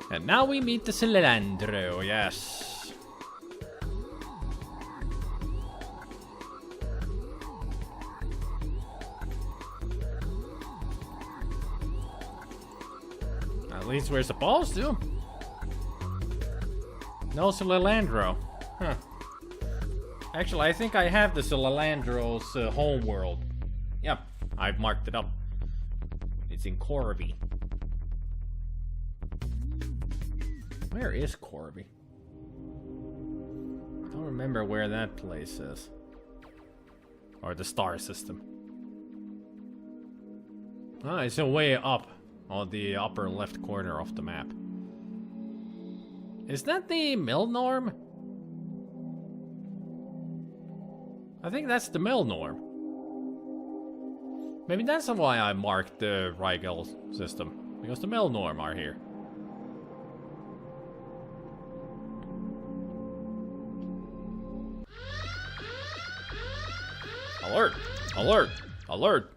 And now we meet the Cilantro, yes. At least we're supposed to. No Cilantro. Huh. Actually, I think I have the Cilandro's home world. Yep, I've marked it up. It's in Corby. Where is Corby? I don't remember where that place is. Or the star system. Ah, it's way up on the upper left corner of the map. Is that the Milnorm? I think that's the Milnorm. Maybe that's why I marked the Rigel system. Because the Milnorm are here. Alert! Alert! Alert!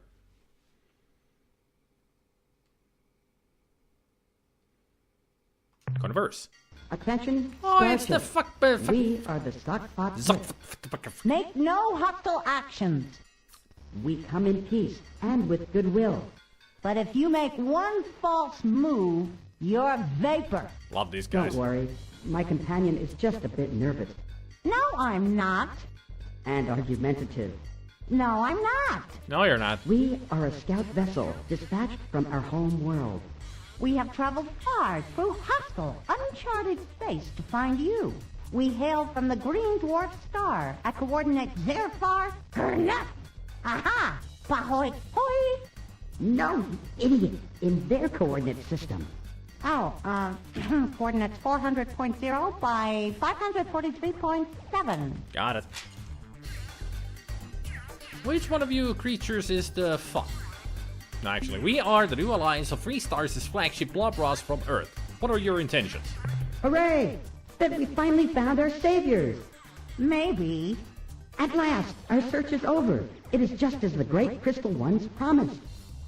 Converse. Attention, Oh, it's the we are the Stockbot. Make no hostile actions. We come in peace and with goodwill. But if you make one false move, you're vapor. Love these guys. Don't worry, my companion is just a bit nervous. No, I'm not. And argumentative. No, I'm not. No, you're not. We are a scout vessel dispatched from our home world. We have traveled far through hostile, uncharted space to find you. We hail from the green dwarf star at coordinates Zerfar Kernat. Aha! Bahoy hoi! No, you idiot, in their coordinate system. Oh, coordinates 400.0 by 543.7. Got it. Which one of you creatures is the fuck? No, actually, we are the new alliance of 3 Stars' flagship Blob Ross from Earth. What are your intentions? Hooray! That we finally found our saviors! Maybe. At last, our search is over. It is just as the great Crystal Ones promised.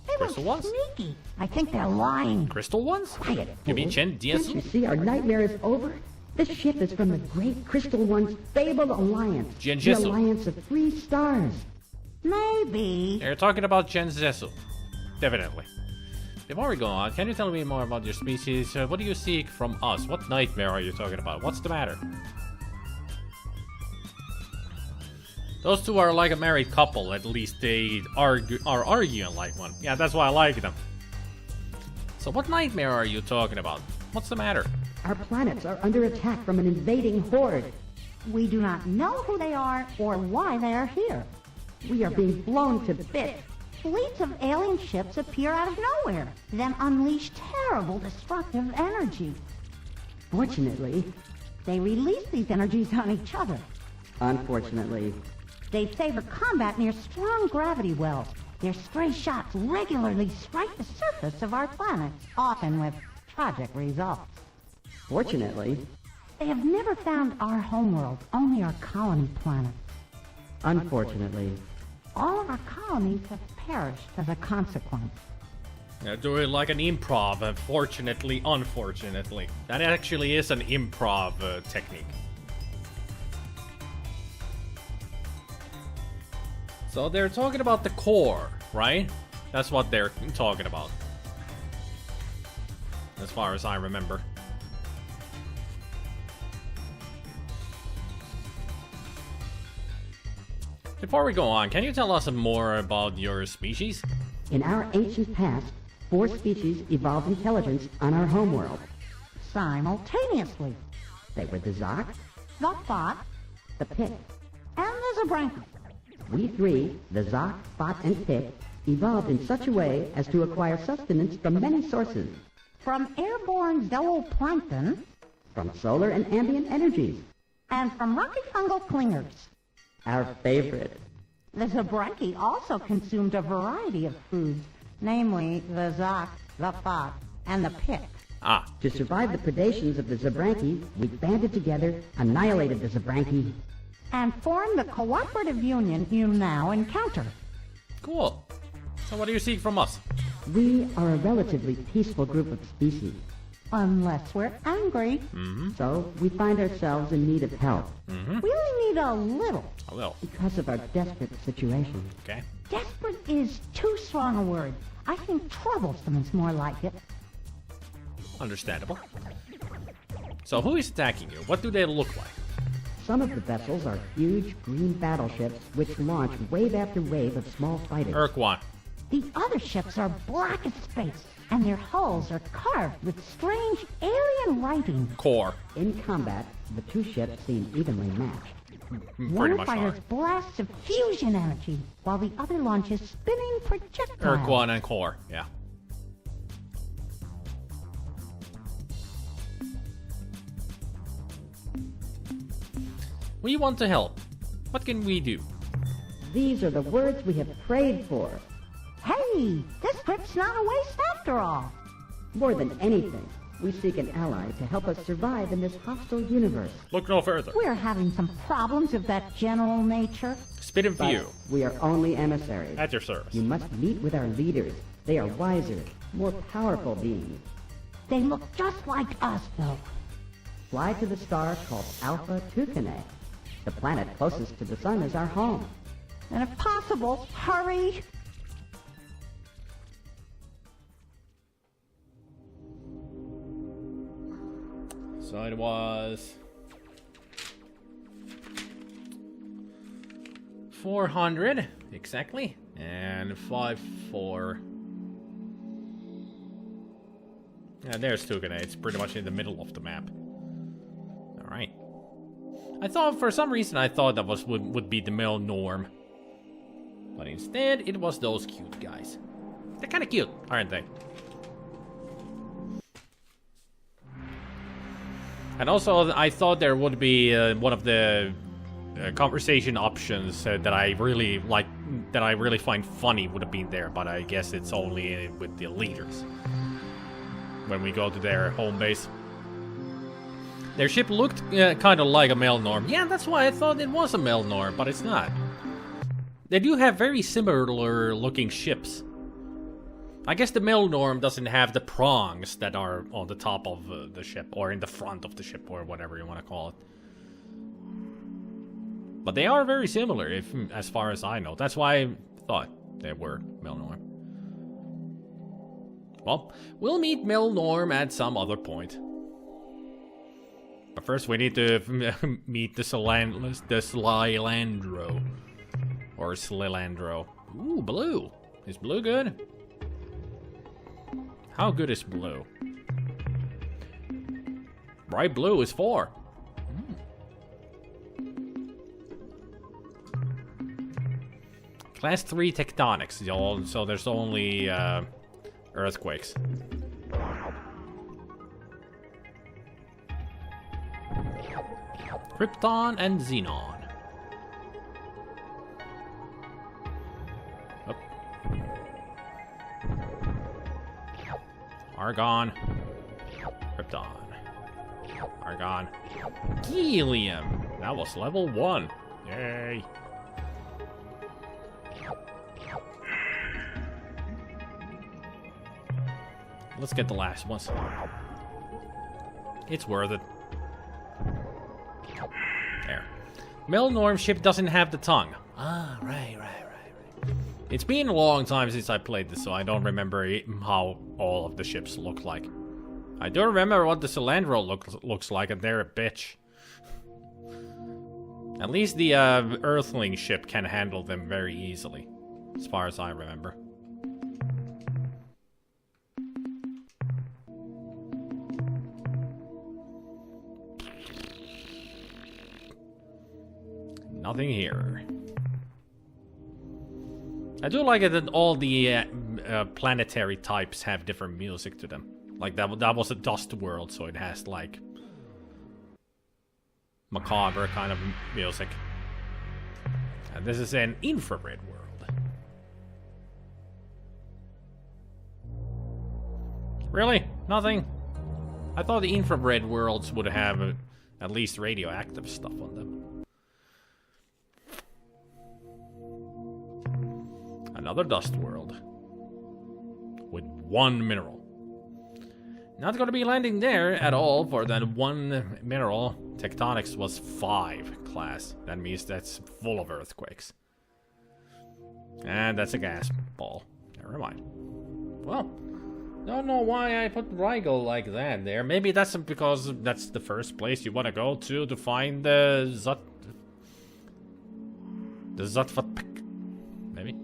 They Crystal were ones? sneaky. I think they're lying. Crystal ones? Quiet, You mean fool. Chen Can't you Diesel? see our nightmare is over? This ship is from the great Crystal One's fabled alliance. The Genjitsu. alliance of 3 stars. Maybe. You're talking about Chen Zesu. Definitely. Before we go on, can you tell me more about your species? What do you seek from us? What nightmare are you talking about? What's the matter? Those two are like a married couple. At least they are arguing like one. Yeah, that's why I like them. So what nightmare are you talking about? What's the matter? Our planets are under attack from an invading horde. We do not know who they are or why they are here. We are being blown to bits. Fleets of alien ships appear out of nowhere, then unleash terrible destructive energy. Fortunately, They release these energies on each other. unfortunately, They favor combat near strong gravity wells. Their stray shots regularly strike the surface of our planet, often with tragic results. fortunately, They have never found our homeworld, only our colony planet. unfortunately, All of our colonies have perished as a consequence. They're doing like an improv, unfortunately, unfortunately. That actually is an improv technique. So they're talking about the core, right? That's what they're talking about. As far as I remember. Before we go on, can you tell us more about your species? in our ancient past, 4 species evolved intelligence on our homeworld. Simultaneously, They were the Zoc, the Thought, the Pick. and the Zabranki. We 3, the Zoc, Spot, and Pick, evolved in such a way as to acquire sustenance from many sources, From airborne zooplankton from solar and ambient energies. and from rocky fungal clingers. Our favorite. The Zabranki also consumed a variety of foods, namely the Zoc, the Thought, and the Pick. Ah, To survive the predations of the Zabranki, we banded together, annihilated the Zabranki. And formed the cooperative union you now encounter. cool. So what do you seek from us? We are a relatively peaceful group of species. Unless we're angry. So we find ourselves in need of help. We only need a little. A little. Because of our desperate situation. Okay. Desperate is too strong a word. I think troublesome is more like it. Understandable. So who is attacking you? What do they look like? Some of the vessels are huge green battleships which launch wave after wave of small fighters. Ur-Quan. The other ships are black as space, and their hulls are carved with strange alien writing. Core. In combat, the two ships seem evenly matched. Pretty One much fires are. blasts of fusion energy, while the other launches spinning projectiles. Ur-Quan and Core. Yeah. We want to help. What can we do? These are the words we have prayed for. Hey, this trip's not a waste after all. More than anything, we seek an ally to help us survive in this hostile universe. Look no further. We're having some problems of that general nature. Spit and But view. we are only emissaries. At your service. You must meet with our leaders. They are wiser, more powerful beings. They look just like us, though. Fly to the star called Alpha Tucanae. The planet closest to the sun is our home. And if possible, hurry. So it was 400 exactly, and 5-4. Yeah, there's Tugane. It's pretty much in the middle of the map. All right. I thought for some reason I thought that would be the male norm, but instead it was those cute guys. They're kind of cute, aren't they? And also, I thought there would be one of the conversation options that I really like, that I really find funny, would have been there, but I guess it's only with the leaders when we go to their home base. Their ship looked kind of like a male norm. Yeah, that's why I thought it was a male norm, but it's not. They do have very similar looking ships. I guess the male norm doesn't have the prongs that are on the top of the ship, or in the front of the ship, or whatever you want to call it. But they are very similar, as far as I know. That's why I thought they were male norm. Well, we'll meet male norm at some other point. But first we need to meet the Slilandro. Or Slilandro. Ooh, blue. Is blue good? How good is blue? Bright blue is 4. Class 3 tectonics, so there's only earthquakes. Krypton and Xenon. Up. Argon. Krypton. Argon. Helium. That was level 1. Yay. Let's get the last ones. It's worth it. There. Mel Norm ship doesn't have the tongue. Ah, right. It's been a long time since I played this, so I don't remember how all of the ships look like. I do remember what the Slilandro looks like, and they're a bitch. At least the Earthling ship can handle them very easily, as far as I remember. Nothing here. I do like it that all the planetary types have different music to them. Like that was a dust world, so it has like macabre kind of music. And this is an infrared world. Really? Nothing? I thought the infrared worlds would have at least radioactive stuff on them. Another dust world with 1 mineral. Not gonna be landing there at all for that one mineral. Tectonics was 5 class. That means that's full of earthquakes. And that's a gas ball. Never mind. Well, don't know why I put Rigel like that there. Maybe that's because that's the first place you want to go to find the Zutvatpik. Maybe.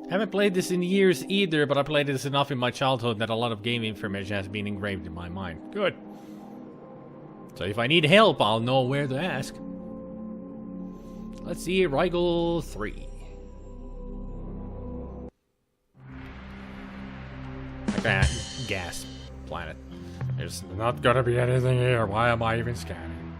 Haven't played this in years either, but I played this enough in my childhood that a lot of game information has been engraved in my mind. Good. So if I need help, I'll know where to ask. Let's see, Rigel 3. Okay, gas planet. There's not gonna be anything here. Why am I even scanning?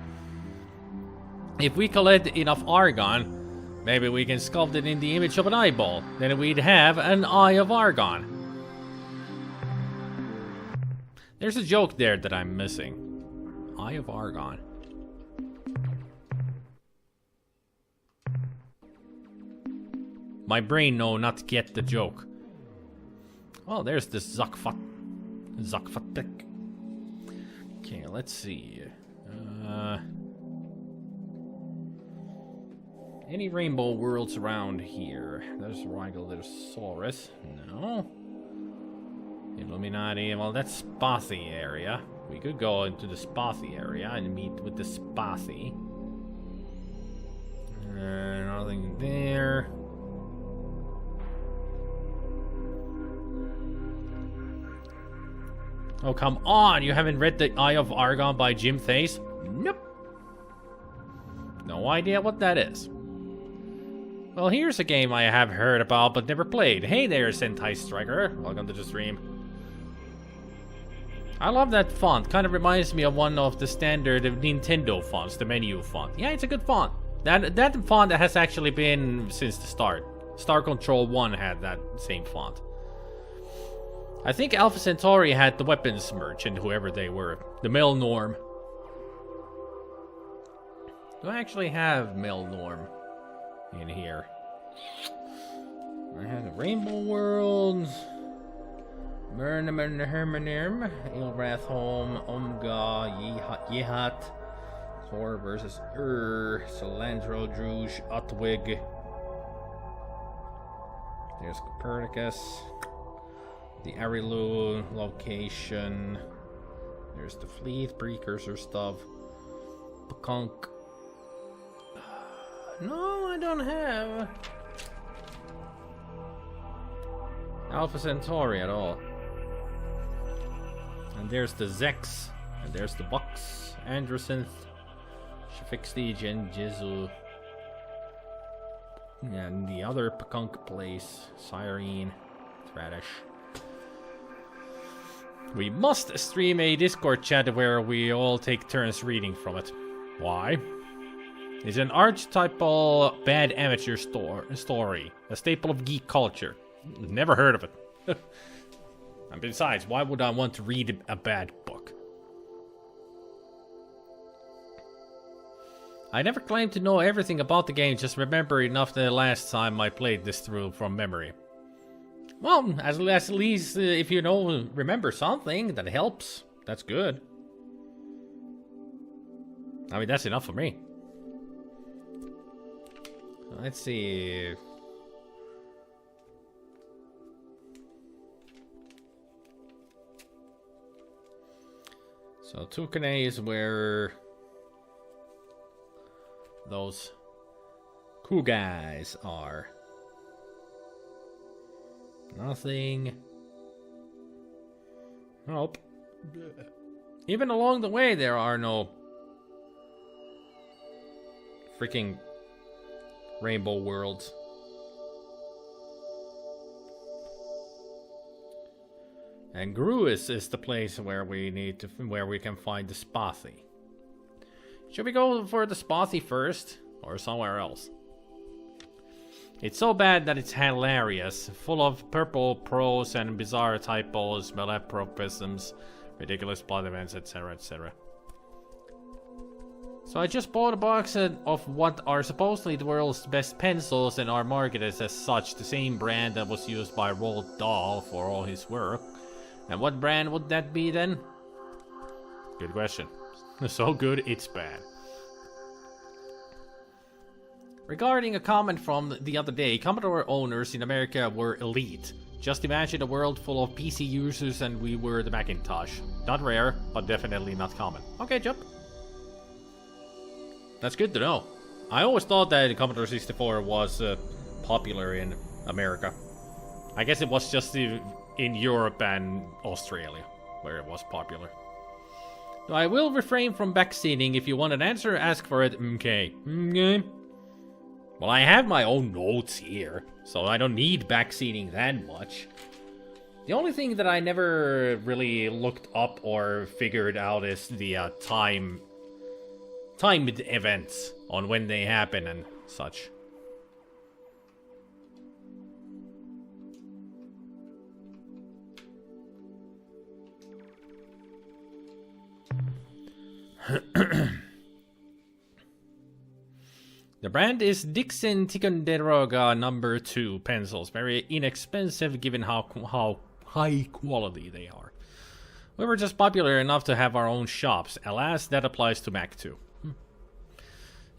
If we collect enough argon, maybe we can sculpt it in the image of an eyeball. Then we'd have an eye of argon. There's a joke there that I'm missing. Eye of argon. My brain know not to get the joke. Well, there's the Zutvatpik. Okay, let's see. Any rainbow worlds around here? There's Rigel, there's Saurus. No. Illuminati, well, that's Spathi area. We could go into the Spathi area and meet with the Spathi. Nothing there. Oh, come on! You haven't read The Eye of Argon by Jim Thace? Nope. No idea what that is. Well, here's a game I have heard about but never played. Hey there, Sentai Striker. Welcome to the stream. I love that font. Kind of reminds me of one of the standard Nintendo fonts, the menu font. Yeah, it's a good font. That font has actually been since the start. Star Control 1 had that same font. I think Alpha Centauri had the weapons merchant, whoever they were. The Mel Norm. Do I actually have Mel Norm in here? I have the Rainbow World. Murnaman Hermanirm. Ilrathholm. Omga. Yehat. Thor versus Salandro. Druge. Utwig. There's Copernicus. The Arilu location. There's the fleet, precursor stuff. Pakunk. No, I don't have Alpha Centauri at all. And there's the Zex. And there's the Bucks. Androsynth. Shafixti, Gen Jizu. And the other Pakunk place. Cyrene. Thradish. We must stream a Discord chat where we all take turns reading from it. Why? It's an archetypal bad amateur story. A staple of geek culture. Never heard of it. And besides, why would I want to read a bad book? I never claimed to know everything about the game, just remember enough the last time I played this through from memory. Well, at least if you know, remember something, that helps. That's good. I mean, that's enough for me. Let's see. So Tukane is where those cool guys are. Nothing. Nope. Even along the way, there are no freaking rainbow worlds. And Gruis is the place where we need to, where we can find the Spathi. Should we go for the Spathi first, or somewhere else? It's so bad that it's hilarious, full of purple prose and bizarre typos, malapropisms, ridiculous plot events, etc., etc. So I just bought a box of what are supposedly the world's best pencils and are marketed as such, the same brand that was used by Roald Dahl for all his work. And what brand would that be then? Good question. So good, it's bad. Regarding a comment from the other day, Commodore owners in America were elite. Just imagine a world full of PC users and we were the Macintosh. Not rare, but definitely not common. Okay, Jump. That's good to know. I always thought that the Commodore 64 was popular in America. I guess it was just in Europe and Australia where it was popular. I will refrain from backseating. If you want an answer, ask for it. Okay. Okay. Well, I have my own notes here, so I don't need backseating that much. The only thing that I never really looked up or figured out is the timed events on when they happen and such. The brand is Dixon Ticonderoga No. 2 pencils. Very inexpensive given how high quality they are. We were just popular enough to have our own shops. Alas, that applies to Mac too.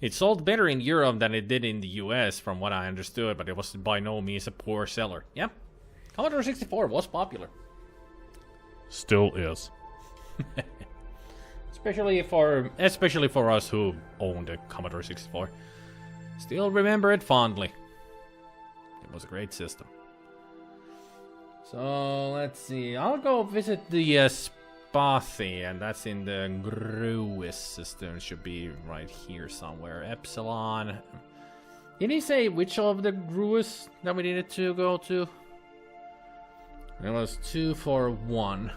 It sold better in Europe than it did in the US from what I understood, but it was by no means a poor seller. Yep. Commodore 64 was popular. Still is. Especially for us who owned a Commodore 64. Still remember it fondly. It was a great system. So, let's see. I'll go visit the Spathy, and that's in the Gruis system. It should be right here somewhere. Epsilon. Did he say which of the Gruis that we needed to go to? It was 241.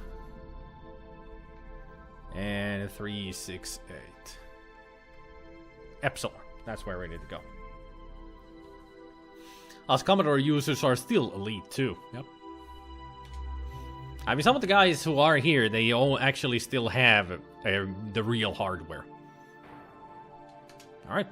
And 368. Epsilon. That's where we need to go. Us Commodore users are still elite too. Yep. I mean, some of the guys who are here, they all actually still have the real hardware. All right.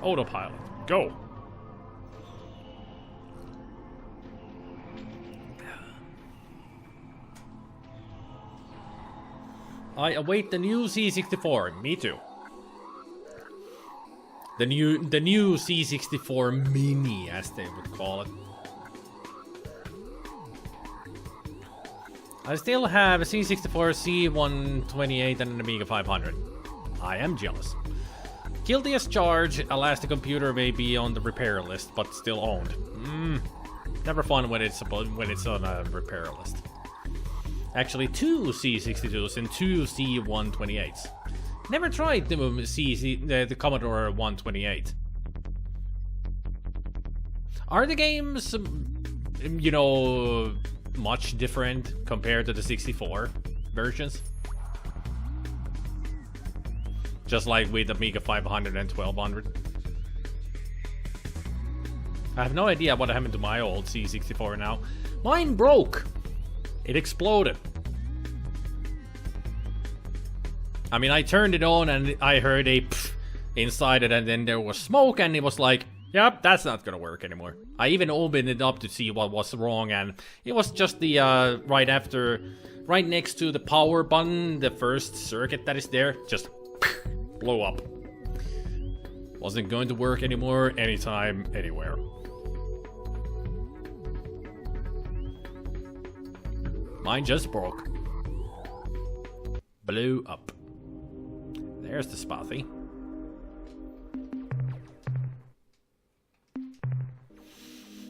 Autopilot, go! I await the new C64. Me too. The new C64 Mini, as they would call it. I still have a C64, C128, and an Amiga 500. I am jealous. Guilty as charged, alas the computer may be on the repair list, but still owned. Never fun when it's on a repair list. Actually, 2 C62s and 2 C128s. Never tried the Commodore 128. Are the games, you know, much different compared to the 64 versions? Just like with Amiga 500 and 1200. I have no idea what happened to my old C64 now. Mine broke! It exploded. I mean, I turned it on and I heard a pfft inside it, and then there was smoke, and it was like, yep, that's not gonna work anymore. I even opened it up to see what was wrong, and it was just the, right next to the power button, the first circuit that is there, just blow up. Wasn't going to work anymore, anytime, anywhere. Mine just broke. Blew up. There's the Spathy.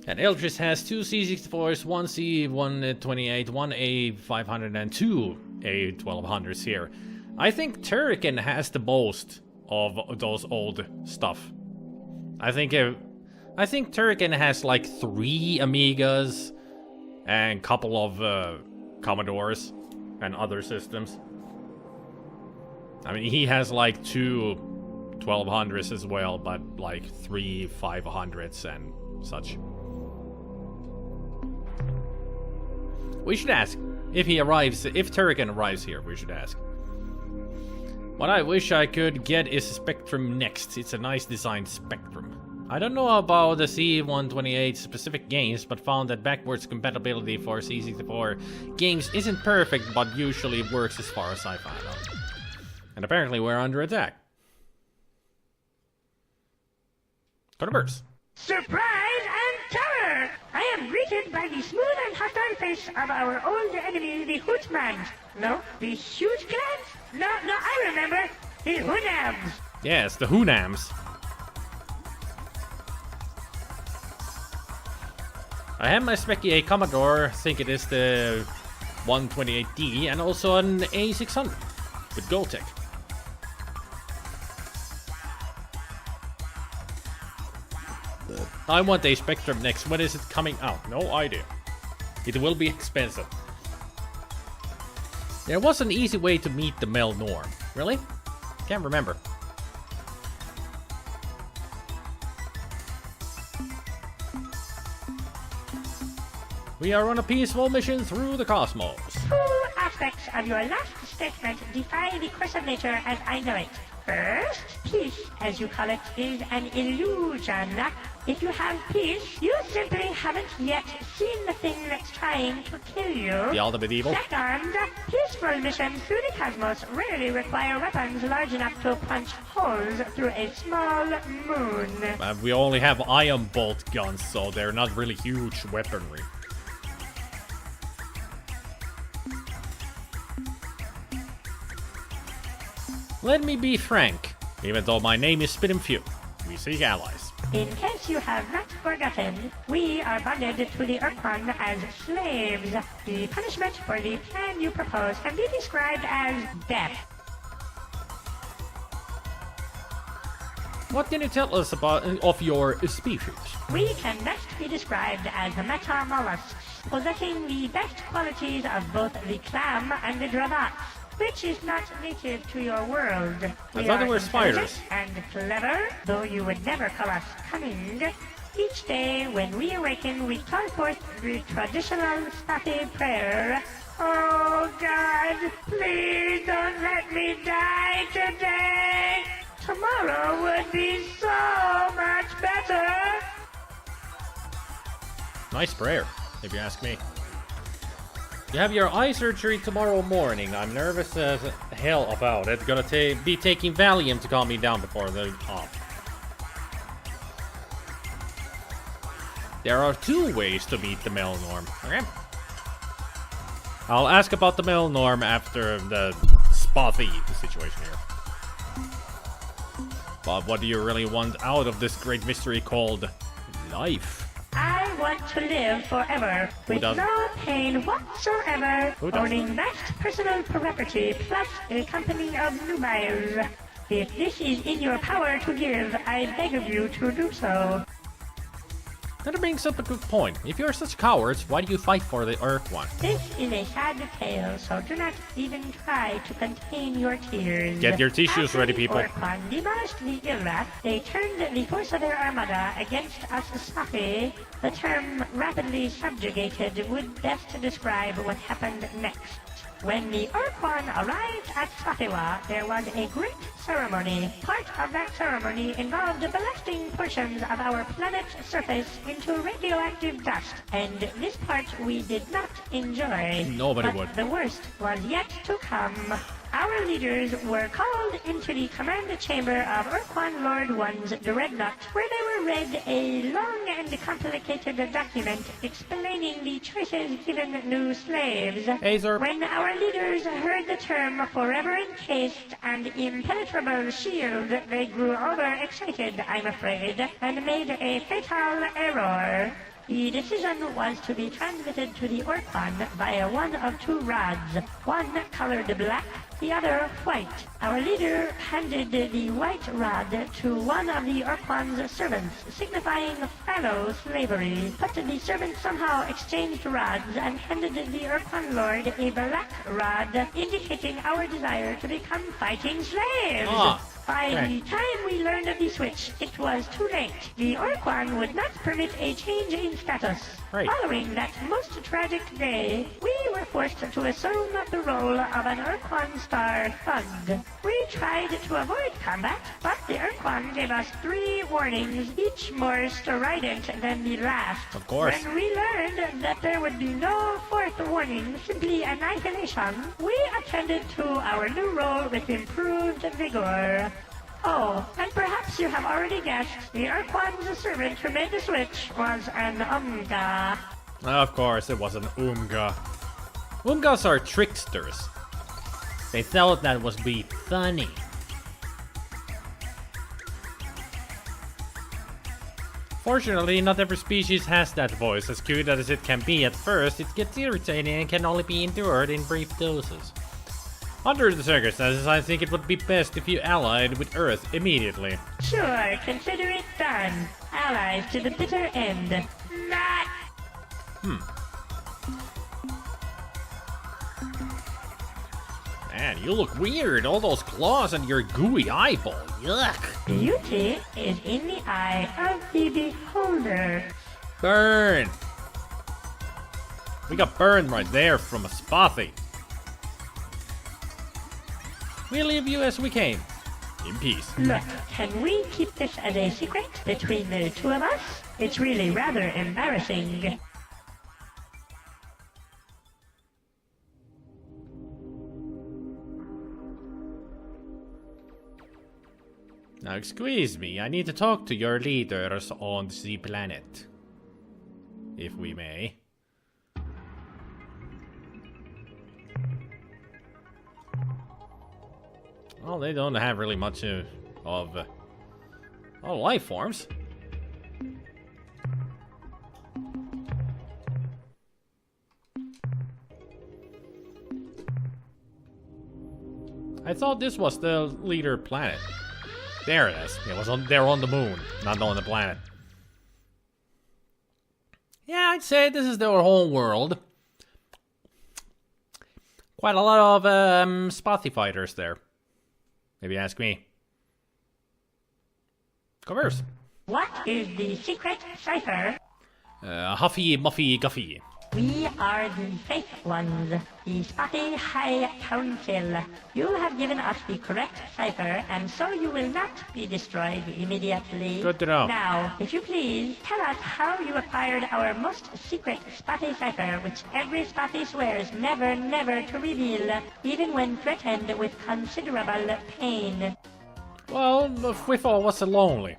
And Eldris has 2 C64s, 1 C128, 1 A500, and 2 A1200s here. I think Turrican has the most of those old stuff. I think Turrican has like 3 Amigas and a couple of Commodores and other systems. I mean, he has like 2 1200s as well, but like 3 500s and such. We should ask if he arrives, if Turrican arrives here, we should ask. What I wish I could get is Spectrum next. It's a nice designed Spectrum. I don't know about the C128 specific games, but found that backwards compatibility for C64 games isn't perfect, but usually works as far as I find out. And apparently we're under attack. Converse. Surprise and terror! I am greeted by the smooth and hostile face of our old enemy, the Hootmans. No, the huge clans? No, I remember. The Hoonams. Yes, the Hoonams. I have my Speccy A Commodore, think it is the 128D, and also an A600 with Goldtech. I want a Spectrum next. When is it coming out? No idea. It will be expensive. There was an easy way to meet the male norm. Really? Can't remember. We are on a peaceful mission through the cosmos. 2 aspects of your last statement defy the course of nature as I know it. First, peace, as you call it, is an illusion. If you have peace, you simply haven't yet seen the thing that's trying to kill you. The ultimate evil. Second, peaceful missions through the cosmos rarely require weapons large enough to punch holes through a small moon. We only have ion bolt guns, so they're not really huge weaponry. Let me be frank. Even though my name is Spit and Few, we seek allies. In case you have not forgotten, we are bonded to the Ur-Quan as slaves. The punishment for the plan you propose can be described as death. What can you tell us about of your species? We can best be described as metamollusks, possessing the best qualities of both the clam and the dravat, which is not native to your world. I thought they were spiders. And clever, though you would never call us cunning. Each day when we awaken, we call forth the traditional Spatty prayer. Oh God, please don't let me die today. Tomorrow would be so much better. Nice prayer, if you ask me. You have your eye surgery tomorrow morning. I'm nervous as hell about it. Gonna be taking Valium to calm me down before the op. There are 2 ways to meet the male norm. Okay. I'll ask about the male norm after the spotty situation here. But what do you really want out of this great mystery called life? I want to live forever, with no pain whatsoever, owning vast personal property, plus a company of nubiles. If this is in your power to give, I beg of you to do so. That brings up a good point. If you're such cowards, why do you fight for the Ur-Quan? This is a sad tale, so do not even try to contain your tears. Get your tissues ready, people. Ur-Quan demolished the Ilrath. They turned the force of their armada against us Safi. The term rapidly subjugated would best describe what happened next. When the Ur-Quan arrived at SpiderMwa, there was a great ceremony. Part of that ceremony involved blasting portions of our planet's surface into radioactive dust, and this part we did not enjoy. Nobody but would. The worst was yet to come. Our leaders were called into the command chamber of Ur-Quan Lord One's dreadnought, where they were read a long and complicated document explaining the choices given new slaves. Hey, sir. When our leaders heard the term forever encased and impenetrable shield, they grew overexcited, I'm afraid, and made a fatal error. The decision was to be transmitted to the Ur-Quan via one of 2 rods, one colored black the other white. Our leader handed the white rod to one of the Ur-Quan's servants, signifying fallow slavery. But the servant somehow exchanged rods and handed the Ur-Quan lord a black rod, indicating our desire to become fighting slaves. By the time we learned of the switch, it was too late. The Ur-Quan would not permit a change in status. Following that most tragic day, we were forced to assume the role of an Ur-Quan star thug. We tried to avoid combat, but the Ur-Quan gave us 3 warnings, each more strident than the last. Of course. When we learned that there would be no 4th warning, simply annihilation, we attended to our new role with improved vigor. Oh, and perhaps you have already guessed, the Ur-Quan's servant who made the switch was an Umga. Of course, it was an Umga. Umgas are tricksters. They thought that would be funny. Fortunately, not every species has that voice. As cute as it can be at first, it gets irritating and can only be endured in brief doses. Under the circumstances, I think it would be best if you allied with Earth immediately. Sure, consider it done. Allies to the bitter end. Not. Man, you look weird. All those claws and your gooey eyeball. Yuck. Beauty is in the eye of the beholder. Burn. We got burned right there from a spotty. We'll leave you as we came. In peace. Look, can we keep this as a secret between the 2 of us? It's really rather embarrassing. Now excuse me, I need to talk to your leaders on the planet. If we may. Well, they don't have really much of life forms. I thought this was the leader planet. There it is. It was on. They're on the moon, not on the planet. Yeah, I'd say this is their home world. Quite a lot of spotty fighters there. Maybe ask me. Converse. What is the secret cipher? Huffy, Muffy, Guffy. We are the Faith Ones, the Spotty High Council. You have given us the correct cipher, and so you will not be destroyed immediately. Good to know. Now, if you please, tell us how you acquired our most secret Spotty cipher, which every Spotty swears never, never to reveal, even when threatened with considerable pain. Well, Whiffle was lonely.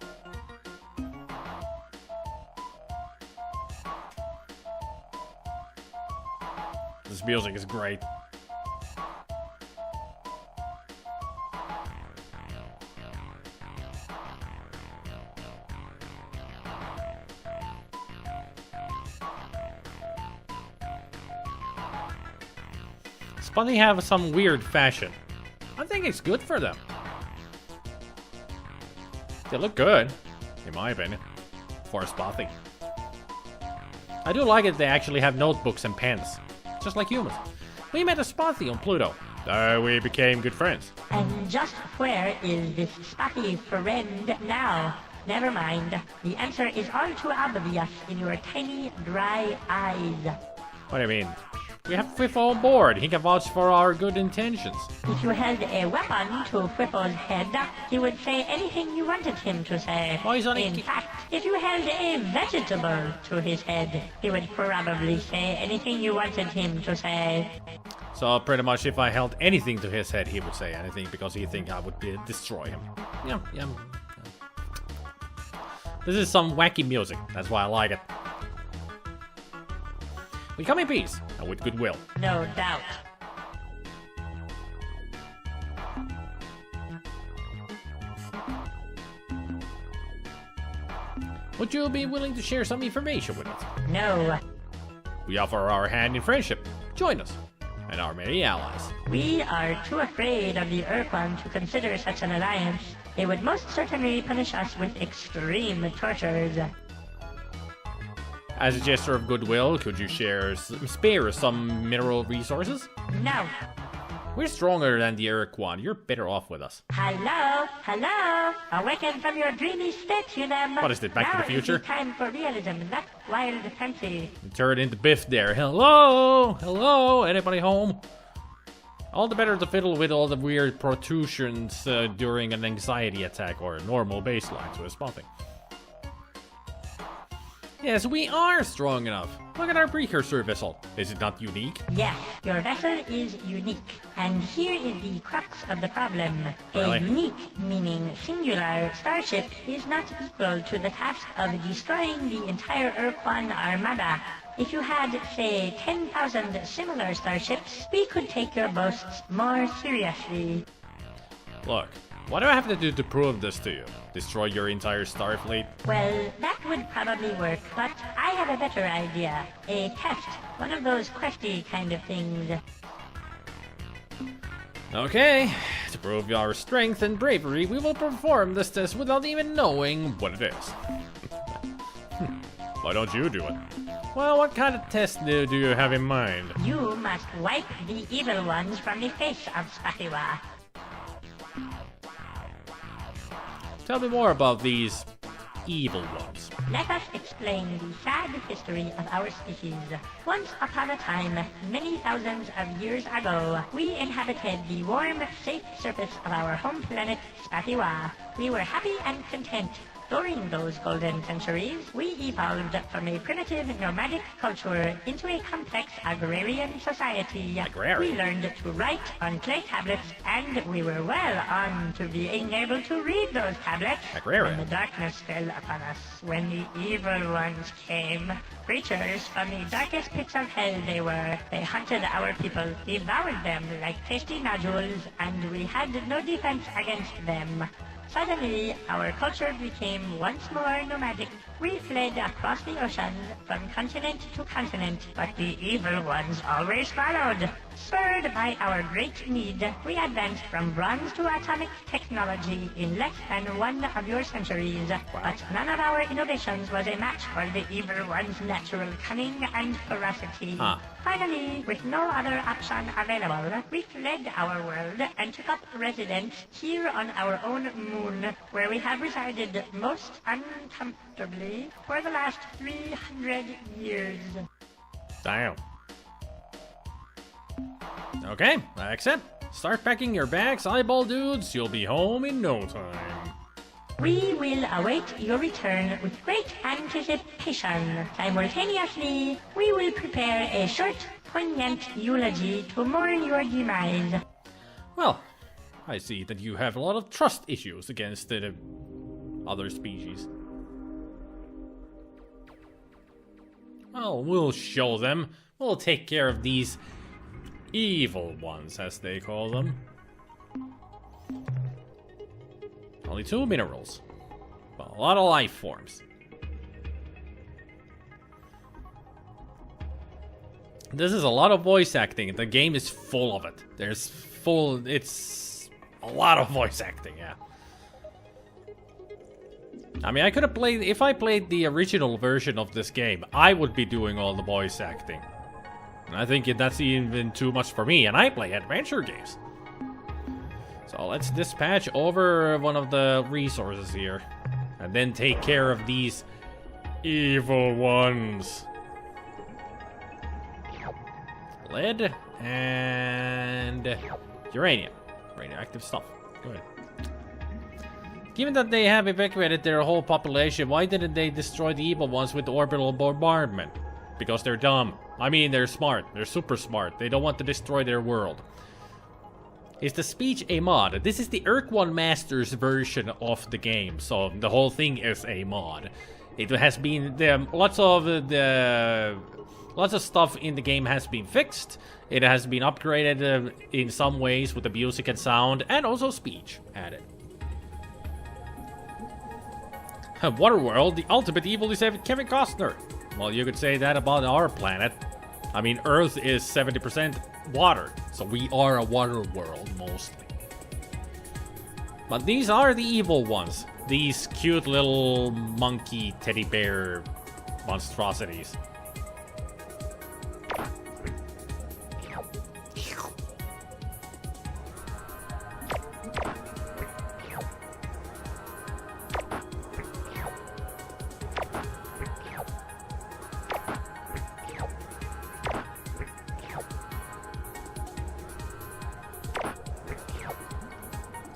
This music is great. Spotty have some weird fashion. I think it's good for them. They look good, in my opinion, for a Spotty. I do like it they actually have notebooks and pens. Just like humans. We met a Spotty on Pluto. We became good friends. And just where is this Spotty friend now? Never mind. The answer is all too obvious in your tiny, dry eyes. What do you mean? We have Whiffle on board. He can vouch for our good intentions. If you held a weapon to Whiffle's head, he would say anything you wanted him to say. Why is In fact, if you held a vegetable to his head, he would probably say anything you wanted him to say. So pretty much if I held anything to his head, he would say anything because he think I would destroy him. Yeah. This is some wacky music. That's why I like it. We come in peace and with goodwill. No doubt. Would you be willing to share some information with us? No. We offer our hand in friendship. Join us and our many allies. We are too afraid of the Ur-Quan to consider such an alliance. They would most certainly punish us with extreme tortures. As a gesture of goodwill, could you spare some mineral resources? No. We're stronger than the Ur-Quan. You're better off with us. Hello? Hello? Awaken from your dreamy state, you them. What is it, Back to the Future? Now is the time for realism, not wild fancy. Turn into Biff there. Hello? Hello? Anybody home? All the better to fiddle with all the weird protrusions during an anxiety attack or a normal baseline to a spotting. Yes, we are strong enough. Look at our precursor vessel. Is it not unique? Yes, your vessel is unique. And here is the crux of the problem. Really? A unique, meaning singular, starship is not equal to the task of destroying the entire Ur-Quan armada. If you had, say, 10,000 similar starships, we could take your boasts more seriously. Look, what do I have to do to prove this to you? Destroy your entire Starfleet? Well, that would probably work, but I have a better idea. A test. One of those questy kind of things. Okay, to prove our strength and bravery, we will perform this test without even knowing what it is. Why don't you do it? Well, what kind of test do you have in mind? You must wipe the evil ones from the face of SpiderMwa. Tell me more about these evil ones. Let us explain the sad history of our species. Once upon a time, many thousands of years ago, we inhabited the warm, safe surface of our home planet, SpiderMwa. We were happy and content. During those golden centuries, we evolved from a primitive nomadic culture into a complex agrarian society. Agrarian? We learned to write on clay tablets, and we were well on to being able to read those tablets. Agrarian? When the darkness fell upon us, when the evil ones came. Creatures from the darkest pits of hell they were. They hunted our people, devoured them like tasty nodules, and we had no defense against them. Suddenly, our culture became once more nomadic. We fled across the oceans, from continent to continent, but the evil ones always followed. Spurred by our great need, we advanced from bronze to atomic technology in less than one of your centuries. But none of our innovations was a match for the evil ones' natural cunning and ferocity. Finally, with no other option available, we fled our world and took up residence here on our own moon, where we have resided most uncomfortably for the last 300 years. Damn. Okay, I accept. Start packing your bags, eyeball dudes. You'll be home in no time. We will await your return with great anticipation. Simultaneously, we will prepare a short, poignant eulogy to mourn your demise. Well, I see that you have a lot of trust issues against the other species. Well, we'll show them. We'll take care of these evil ones, as they call them. Only 2 minerals. But a lot of life forms. This is a lot of voice acting. The game is full of it. It's a lot of voice acting, yeah. I mean, I could have played, if I played the original version of this game, I would be doing all the voice acting. And I think that's even too much for me, and I play adventure games. So let's dispatch over one of the resources here. And then take care of these evil ones. Lead and uranium. Radioactive stuff. Go ahead. Given that they have evacuated their whole population, why didn't they destroy the evil ones with orbital bombardment? Because they're dumb. I mean, they're smart. They're super smart. They don't want to destroy their world. Is the speech a mod? This is the Ur-Quan Masters version of the game, so the whole thing is a mod. It has been lots of stuff in the game has been fixed. It has been upgraded in some ways with the music and sound, and also speech added. Waterworld, the ultimate evil is Kevin Costner. Well, you could say that about our planet. I mean, Earth is 70% water, so we are a water world mostly. But these are the evil ones. These cute little monkey teddy bear monstrosities.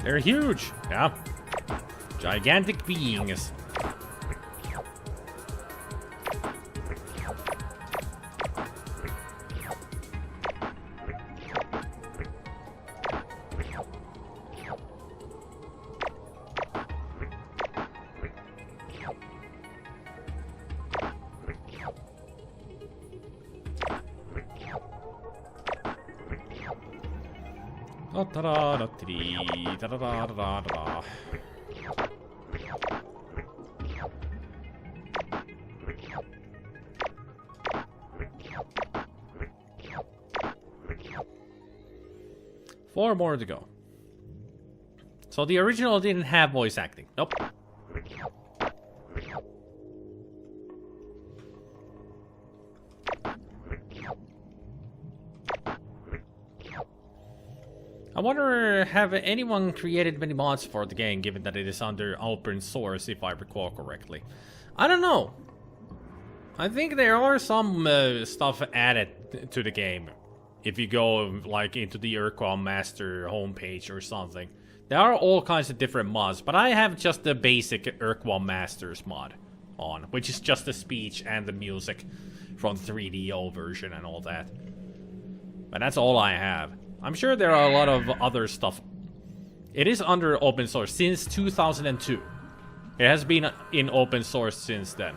They're huge, yeah. Gigantic beings. Oh, ta-da-da-dee, ta-da-da-da-da-da. Four more to go. So the original didn't have voice acting. Nope. I wonder, have anyone created many mods for the game, given that it is under open source, if I recall correctly? I don't know. I think there are some stuff added to the game. If you go like into the Ur-Quan master homepage or something. There are all kinds of different mods, but I have just the basic Ur-Quan masters mod on, which is just the speech and the music from the 3DO version and all that. But that's all I have. I'm sure there are a lot of other stuff. It is under open source since 2002. It has been in open source since then.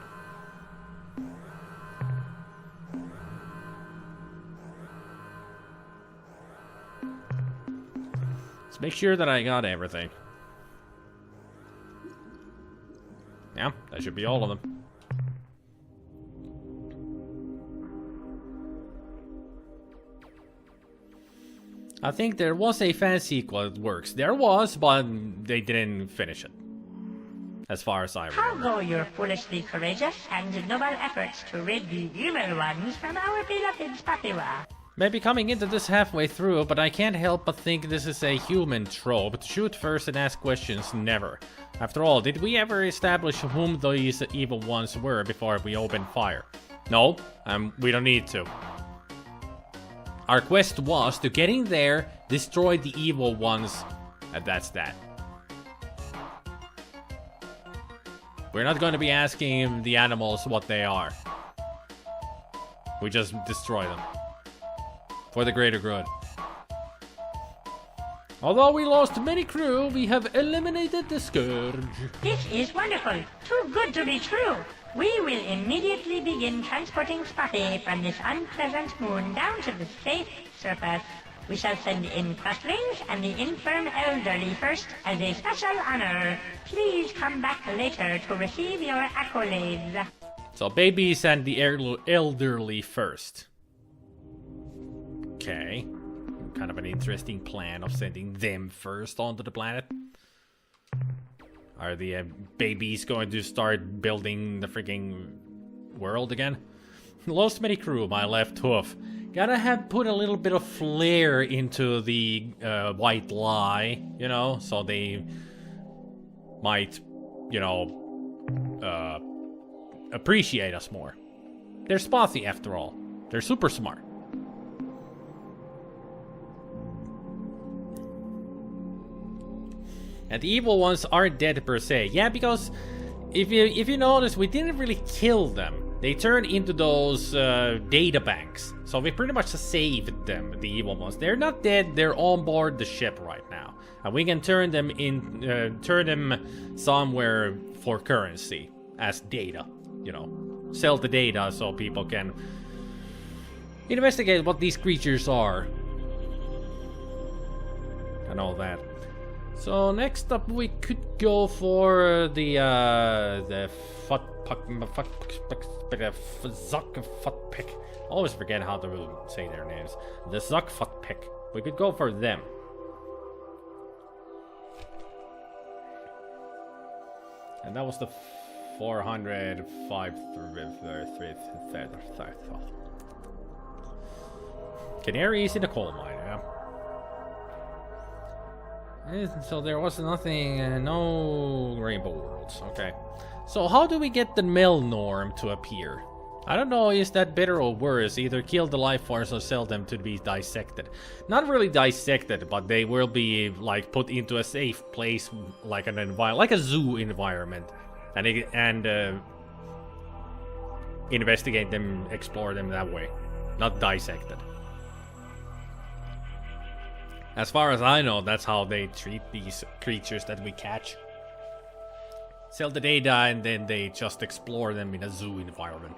Let's make sure that I got everything. Yeah, that should be all of them. I think there was a fan sequel that works. There was, but they didn't finish it. As far as I remember. How go your foolishly courageous and noble efforts to rid the evil ones from our beloved SpiderMwa? Maybe coming into this halfway through, but I can't help but think this is a human trope. To shoot first and ask questions, never. After all, did we ever establish whom these evil ones were before we opened fire? No, we don't need to. Our quest was to get in there, destroy the evil ones, and that's that. We're not going to be asking the animals what they are. We just destroy them. For the greater good. Although we lost many crew, we have eliminated the scourge. This is wonderful. Too good to be true. We will immediately begin transporting Spotty from this unpleasant moon down to the safe surface. We shall send in crustlings and the infirm elderly first as a special honor. Please come back later to receive your accolades. So babies and the elderly first. Okay. Kind of an interesting plan of sending them first onto the planet. Are the babies going to start building the freaking world again? Lost many crew, my left hoof. Gotta have put a little bit of flair into the white lie, you know, so they might, you know, appreciate us more. They're spotty after all. They're super smart. And the evil ones aren't dead per se. Yeah, because if you notice, we didn't really kill them. They turned into those data banks. So we pretty much saved them, the evil ones. They're not dead, they're on board the ship right now. And we can turn them somewhere for currency as data, you know. Sell the data so people can investigate what these creatures are. And all that. So next up we could go for the Zuckfutpick. Always forget how to say their names. The Zuckfutpick. We could go for them. And that was the 405. Canaries in a coal mine, yeah. So there was nothing, no rainbow worlds. Okay. So how do we get the male norm to appear? I don't know, is that better or worse? Either kill the life forms or sell them to be dissected. Not really dissected, but they will be like put into a safe place, like an environment, like a zoo environment, and investigate them, explore them that way, not dissected. As far as I know, that's how they treat these creatures that we catch. Sell the data and then they just explore them in a zoo environment.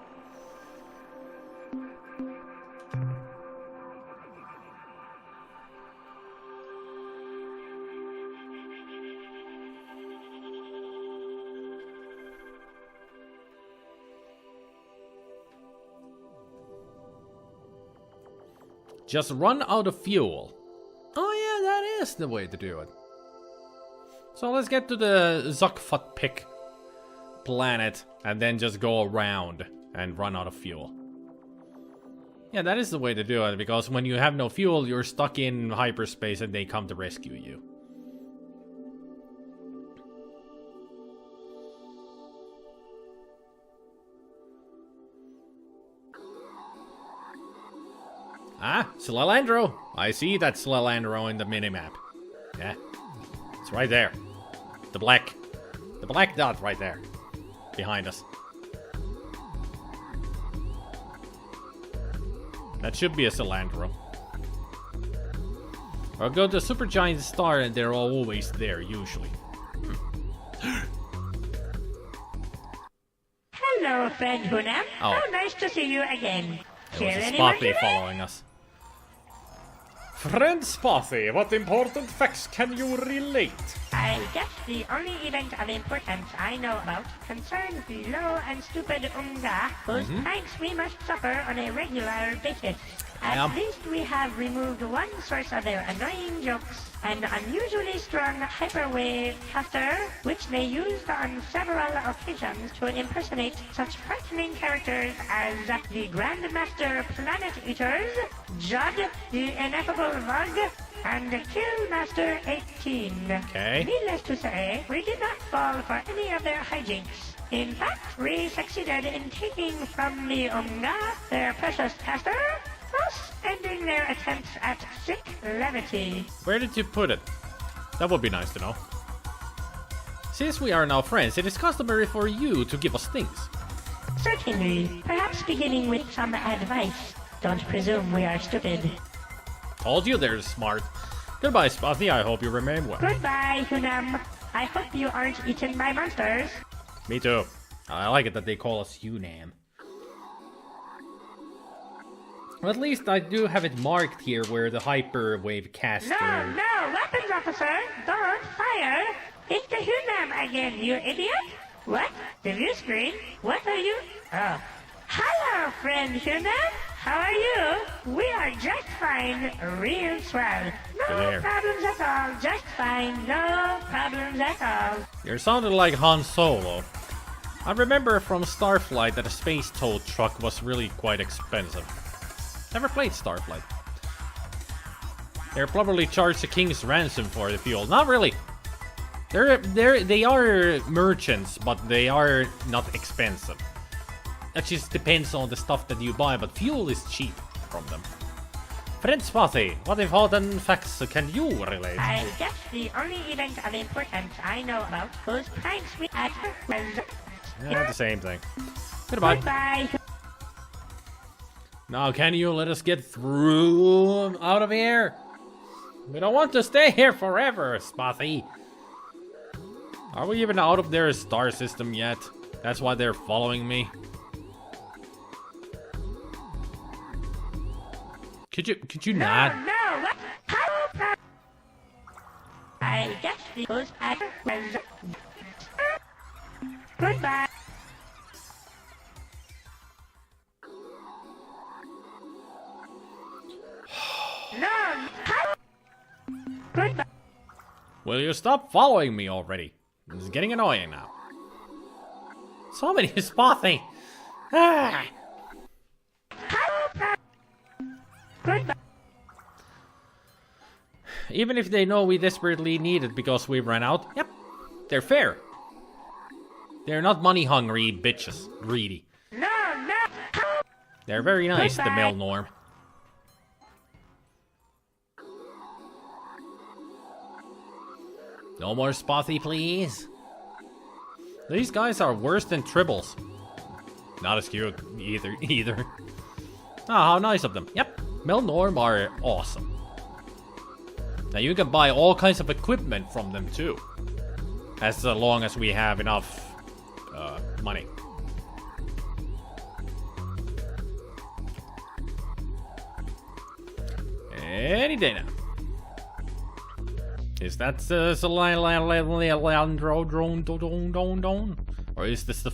Just run out of fuel. Oh yeah, that is the way to do it. So let's get to the Zuckfutpick planet and then just go around and run out of fuel. Yeah, that is the way to do it, because when you have no fuel, you're stuck in hyperspace and they come to rescue you. Ah, Slalandro! I see that Slalandro in the minimap. Yeah, it's right there. The black dot right there, behind us. That should be a Slalandro. Or go to Supergiant Star and they're always there, usually. Hello, friend Hunam. Oh. How nice to see you again. There was a Spotty following us. Friend Spotty, what important facts can you relate? I guess the only event of importance I know about concerns the low and stupid Unga, whose pranks we must suffer on a regular basis. At least we have removed one source of their annoying jokes, an unusually strong hyperwave caster, which they used on several occasions to impersonate such frightening characters as the Grandmaster Planet Eaters, Judd, the Ineffable Vug, and Killmaster 18. Okay. Needless to say, we did not fall for any of their hijinks. In fact, we succeeded in taking from the Unga their precious caster, thus ending their attempts at sick levity. Where did you put it? That would be nice to know. Since we are now friends, it is customary for you to give us things. Certainly. Perhaps beginning with some advice. Don't presume we are stupid. Told you they're smart. Goodbye, Spotty. I hope you remain well. Goodbye, Hunam. I hope you aren't eaten by monsters. Me too. I like it that they call us Hunam. Well, at least I do have it marked here where the hyperwave caster... No, weapons officer! Don't fire! It's the Hunam again, you idiot! What? The view screen? What are you... Oh. Hello, friend Hunam! How are you? We are just fine, real swell. No problems at all, just fine, no problems at all. You sounded like Han Solo. I remember from Starflight that a space tow truck was really quite expensive. Never played Starflight. They're probably charged a king's ransom for the fuel. Not really. They are merchants, but they are not expensive. That just depends on the stuff that you buy, but fuel is cheap from them. Friend Spotty, what important facts can you relate? I guess the only event of importance I know about whose pranks we at was... Yeah, the same thing. Goodbye. Goodbye. Now, can you let us get through out of here? We don't want to stay here forever, Spotty. Are we even out of their star system yet? That's why they're following me. Could you not? No, what? How? I guess the whose at was... Goodbye. Will you stop following me already? This is getting annoying now. So many Spothy. Ah. Even if they know we desperately need it because we ran out, yep, they're fair. They're not money-hungry bitches, greedy. No, no. They're very nice, the male norm. No more Spothy, please. These guys are worse than tribbles. Not as cute either. Ah, how nice of them. Yep, male norm are awesome. Now you can buy all kinds of equipment from them too. As long as we have enough money. Any day now. Is that Landro drone? Or is this the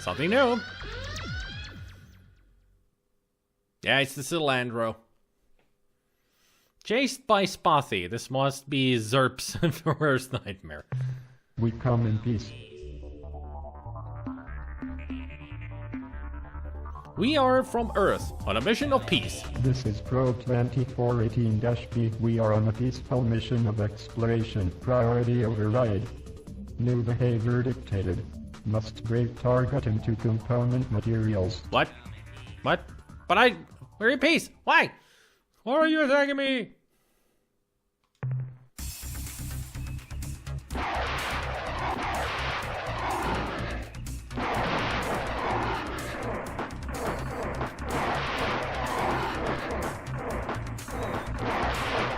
something new? Yeah, it's the Cilandro. Chased by Spothy. This must be Zerp's worst nightmare. We come in peace. We are from Earth, on a mission of peace. This is Probe 2418-B. We are on a peaceful mission of exploration. Priority override. New behavior dictated. Must break target into component materials. What? What? But we're in peace. Why? Why are you attacking me?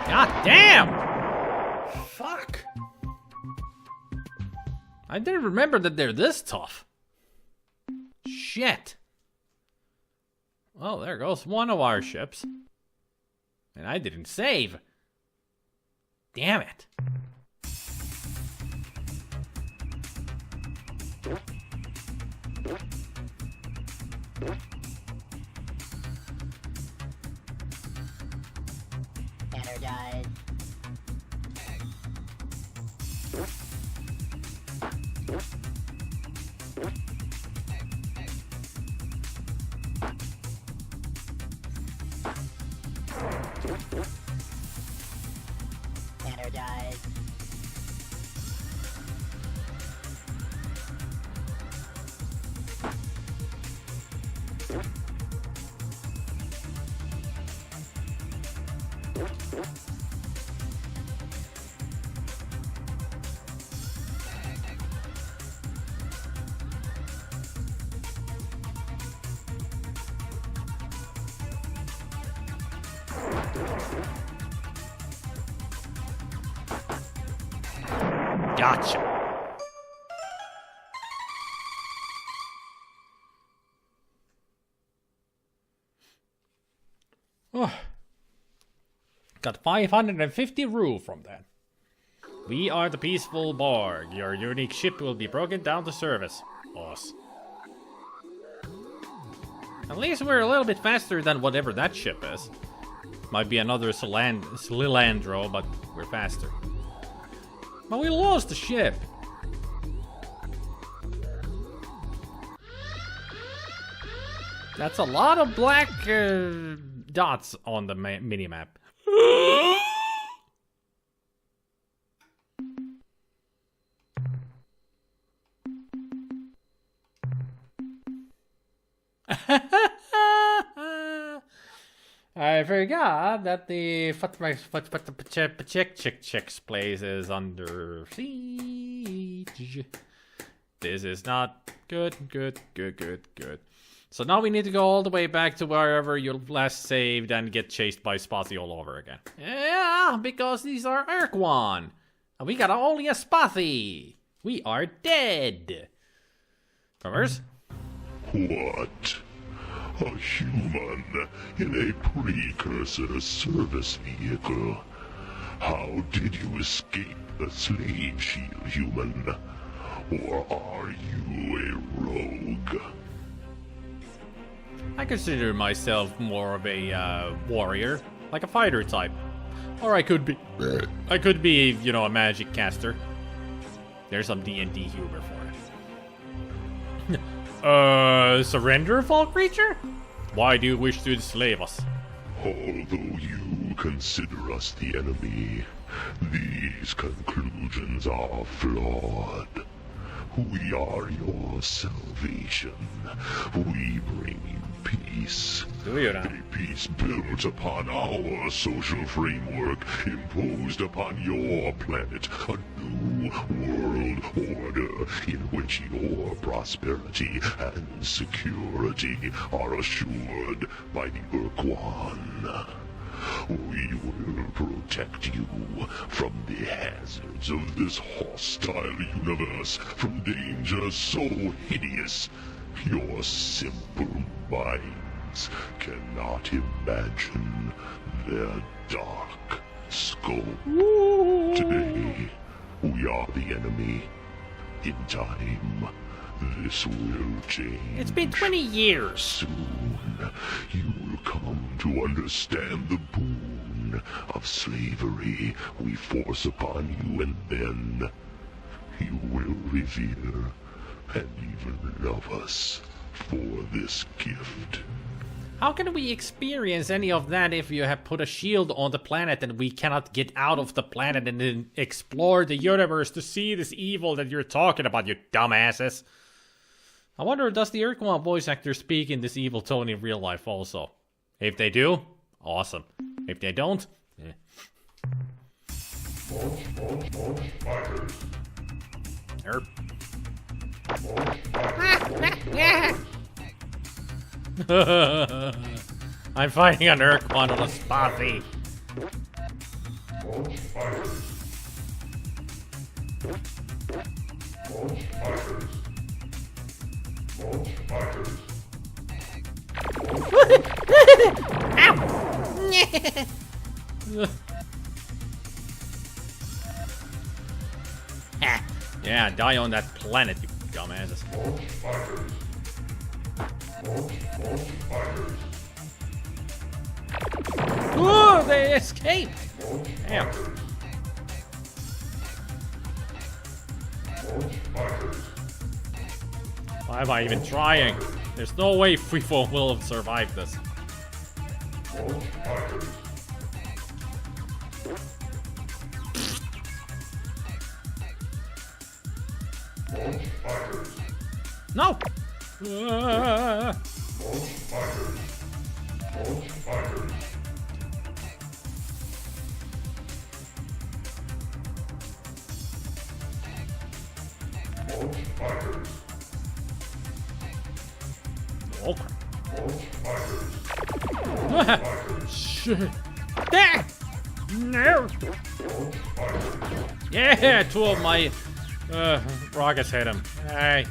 God damn! Fuck. I didn't remember that they're this tough. Shit. Well, there goes one of our ships. And I didn't save. Damn it. Energize. Energize. Gotcha. Oh. Got 550 rule from that. We are the peaceful Borg. Your unique ship will be broken down to service. Boss. At least we're a little bit faster than whatever that ship is. Might be another Cilandro, but we're faster. But we lost the ship. That's a lot of black dots on the minimap. I forgot that the Chicks place is under siege. This is not good. So now we need to go all the way back to wherever you last saved and get chased by Spothy all over again. Yeah, because these are Ur-Quan. And we got only a Spothy. We are dead. Covers? What? A human in a precursor service vehicle? How did you escape the slave shield, human? Or are you a rogue? I consider myself more of a warrior. Like a fighter type. Or I could be, you know, a magic caster. There's some D&D humor for it. Surrender, fall creature? Why do you wish to enslave us? Although you consider us the enemy, these conclusions are flawed. We are your salvation. We bring you peace. Do you now? A peace built upon our social framework, imposed upon your planet. A new world order in which your prosperity and security are assured by the Ur-Quan. We will protect you from the hazards of this hostile universe, from dangers so hideous your simple minds cannot imagine their dark scope. Today, we are the enemy. In time, this will change. It's been 20 years. Soon, you will come to understand the boon of slavery we force upon you, and then you will revere and even love us for this gift. How can we experience any of that if you have put a shield on the planet and we cannot get out of the planet and then explore the universe to see this evil that you're talking about, you dumbasses? I wonder, does the Ur-Quan voice actor speak in this evil tone in real life also? If they do, awesome. If they don't, eh. Erp. I'm fighting an Ur-Quan on a spotty. Yeah, die on that planet, you dumbasses. Ooh, they escaped! Damn. Why am I even trying? There's no way Freefall will have survived this. No! Oh crap. Shit. Ah! No! Yeah, two of my rockets hit him. Hey.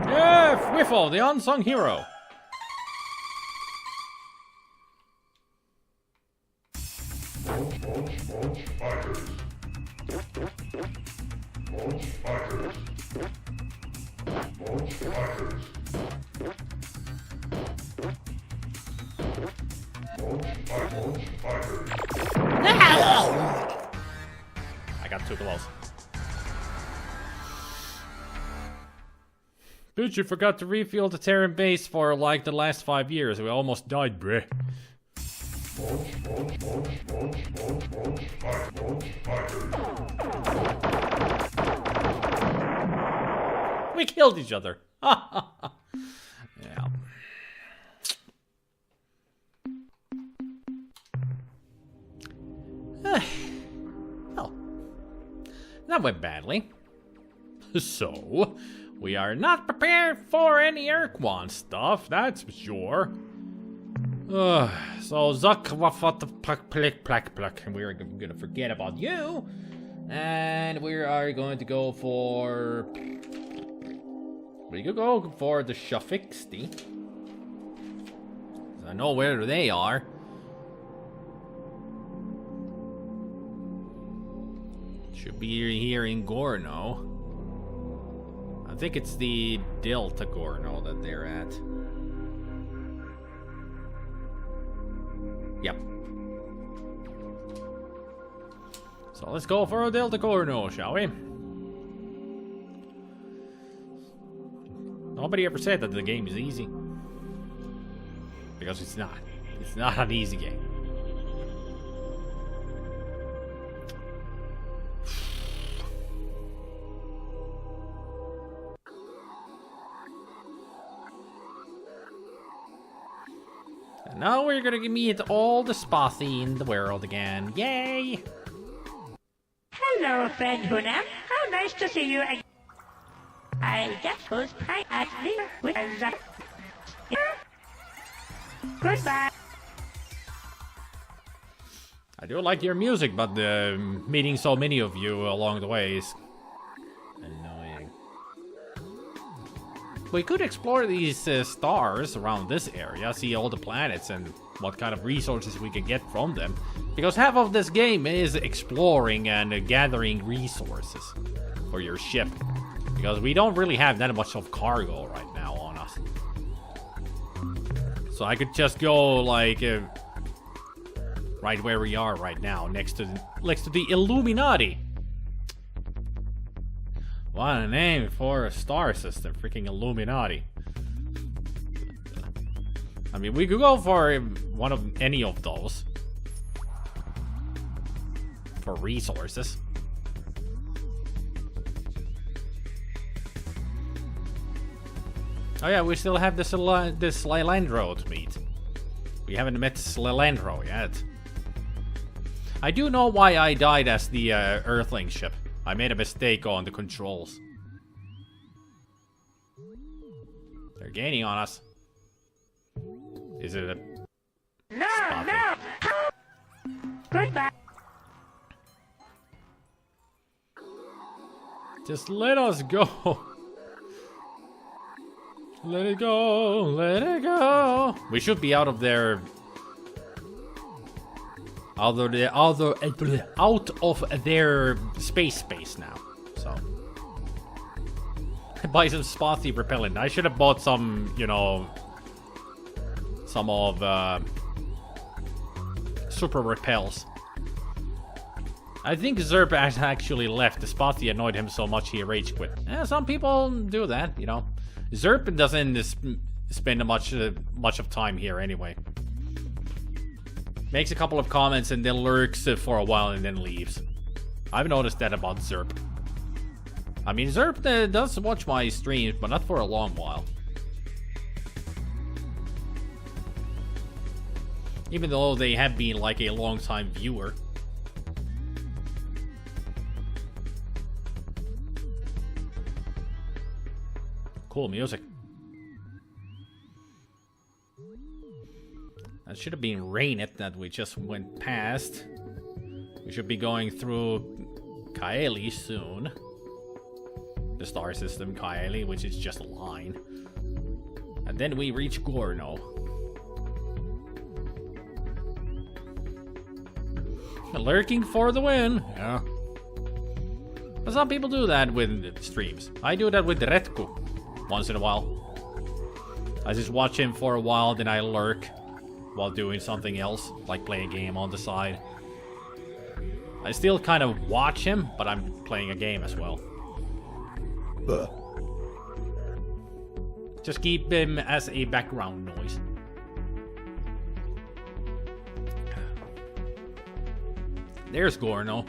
Yeah, Whiffle, the unsung hero. I got too close. Bitch, you forgot to refuel the Terran base for like the last 5 years. We almost died, bruh. We killed each other. Yeah. Well, that went badly. So, we are not prepared for any Ur-Quan stuff, that's for sure. So Zuck Wafat Pluck Plick Plack Pluck. And we're gonna forget about you. And we are going to go for... We could go for the Shafixty. I know where they are. Should be here in Gorno. I think it's the Delta Gorno that they're at. Yep. So let's go for a Delta Gorno, shall we? Nobody ever said that the game is easy. Because it's not. It's not an easy game. And now we're gonna meet all the Spothy in the world again. Yay! Hello, friend Hunam. How nice to see you again. I just was privately with a... Goodbye. I do like your music, but meeting so many of you along the way is annoying. We could explore these stars around this area, see all the planets and what kind of resources we can get from them. Because half of this game is exploring and gathering resources for your ship. Because we don't really have that much of cargo right now on us. So I could just go like right where we are right now, next to the Illuminati. What a name for a star system, freaking Illuminati. I mean, we could go for one of any of those for resources. Oh yeah, we still have this Slilandro to meet. We haven't met Slilandro yet. I do know why I died as the Earthling ship. I made a mistake on the controls. They're gaining on us. Is it a... No, no! Goodbye! Just let us go. Let it go, let it go. We should be out of their... out of their space now. So... buy some Spothy repellent. I should have bought some, you know... some of, super repels. I think Zerp has actually left. The Spothy annoyed him so much he rage quit. Some people do that, you know. Zerp doesn't spend much of time here anyway. Makes a couple of comments and then lurks for a while and then leaves. I've noticed that about Zerp. I mean, Zerp does watch my streams, but not for a long while. Even though they have been like a long-time viewer. Cool music. That should have been Rainet that we just went past. We should be going through Kaeli soon. The star system Kaeli, which is just a line. And then we reach Gorno. Lurking for the win. Yeah. But some people do that with streams. I do that with Retku. Once in a while. I just watch him for a while, then I lurk while doing something else, like play a game on the side. I still kind of watch him, but I'm playing a game as well. Just keep him as a background noise. There's Gorno.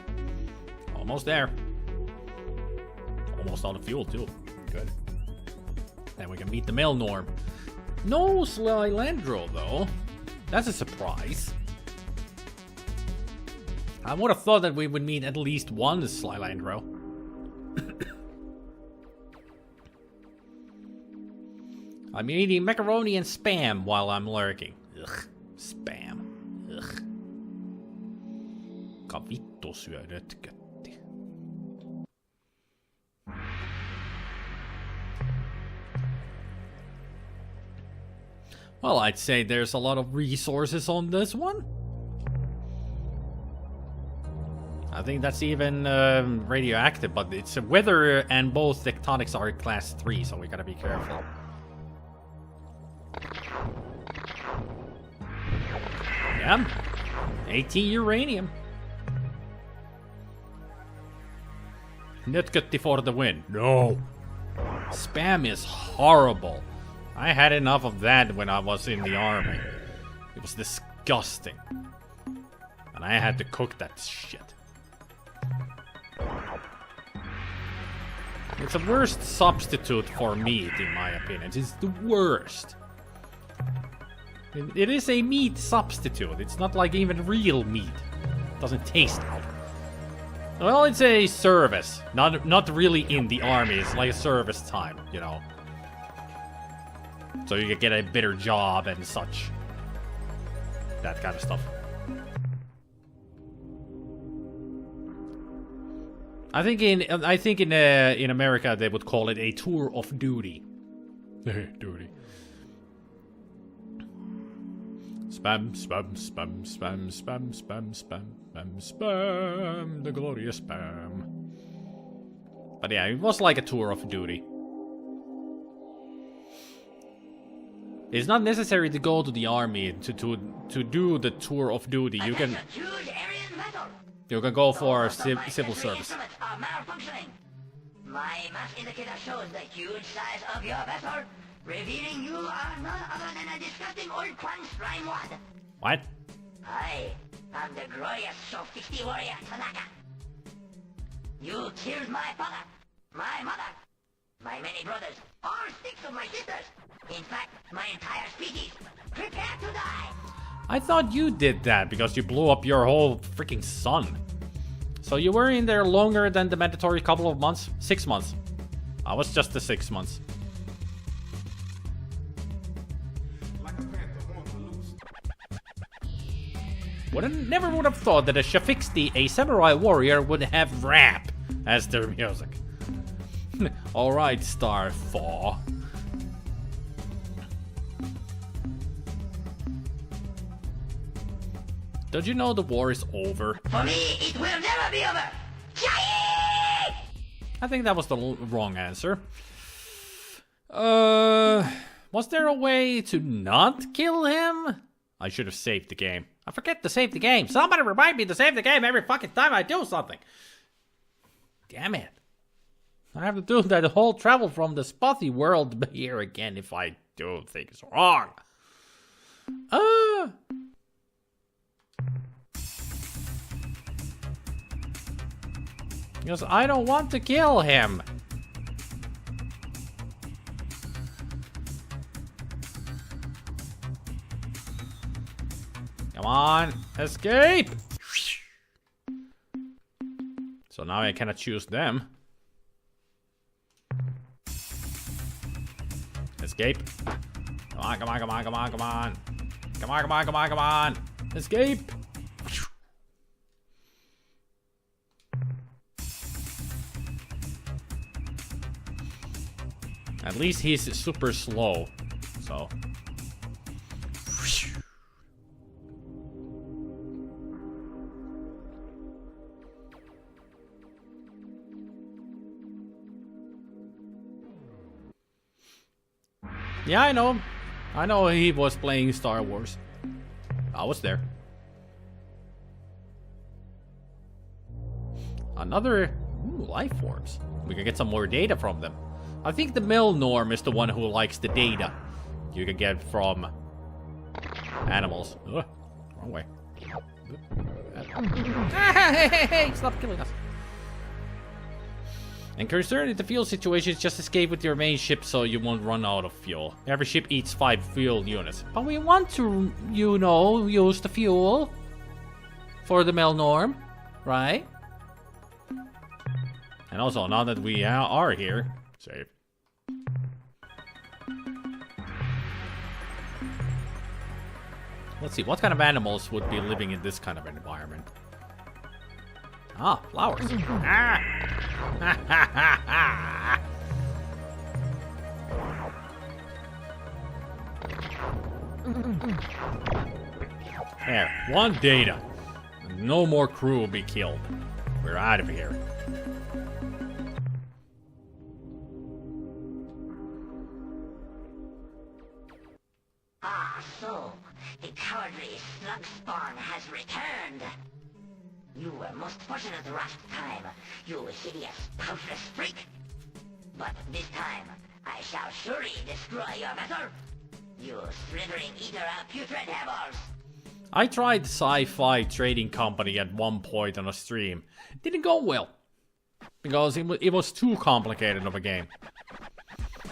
Almost there. Almost out of fuel, too. Good. Then we can meet the male norm. No Slilandro, though. That's a surprise. I would have thought that we would meet at least one Slilandro. I'm eating macaroni and spam while I'm lurking. Ugh. Spam. Ugh. Ka vittu syö nötkötti. Well, I'd say there's a lot of resources on this one. I think that's even radioactive, but it's weather and both tectonics are class 3, so we gotta be careful. Yeah, 18 uranium. Nötkötti for the win. No. Spam is horrible. I had enough of that when I was in the army. It was disgusting. And I had to cook that shit. It's the worst substitute for meat, in my opinion. It's the worst. It is a meat substitute. It's not like even real meat. It doesn't taste good. Well, it's a service. Not really in the army. It's like a service time, you know. So you can get a better job and such. That kind of stuff. I think in America they would call it a tour of duty. Duty. Spam, spam, spam, spam, spam, spam, spam, spam, spam, the glorious spam. But yeah, it was like a tour of duty. It's not necessary to go to the army to do the tour of duty. You can go for civil service. My mass indicator shows the huge size of your vessel, revealing you are none other than a disgusting Ur-Quan SpiderMwa. What? I am the glorious Sophisti warrior Tanaka. You killed my father, my mother, my many brothers, all 6 of my sisters. In fact, my entire species. Prepare to die! I thought you did that because you blew up your whole freaking sun. So you were in there longer than the mandatory couple of months? 6 months. I was just the 6 months. Never would have thought that a Shafixti, a samurai warrior, would have rap as their music. Alright, Starfall. Don't you know the war is over? For me, it will never be over! I think that was the wrong answer. Was there a way to not kill him? I should have saved the game. I forget to save the game. Somebody remind me to save the game every fucking time I do something. Damn it. I have to do that whole travel from the spotty world here again if I do things wrong. Because I don't want to kill him. Come on, escape! So now I cannot choose them. Escape. Come on, come on, come on, come on, come on. Come on, come on, come on, come on. Escape! At least he's super slow, so. Yeah, I know. I know he was playing Star Wars. I was there. Another life forms. We can get some more data from them. I think the male norm is the one who likes the data you can get from animals. Ugh, wrong way. Hey, stop killing us. And concerned with the fuel situation, just escape with your main ship so you won't run out of fuel. Every ship eats 5 fuel units. But we want to, you know, use the fuel for the male norm, right? And also, now that we are here, save. Let's see, what kind of animals would be living in this kind of environment? Ah, flowers. Ah! There, one data. No more crew will be killed. We're out of here. Ah, so the cowardly slug spawn has returned. You were most fortunate last time, you hideous, toothless freak. But this time, I shall surely destroy your vessel. You slithering eater of putrid devils. I tried Sci-Fi Trading Company at one point on a stream. It didn't go well. Because it was too complicated of a game.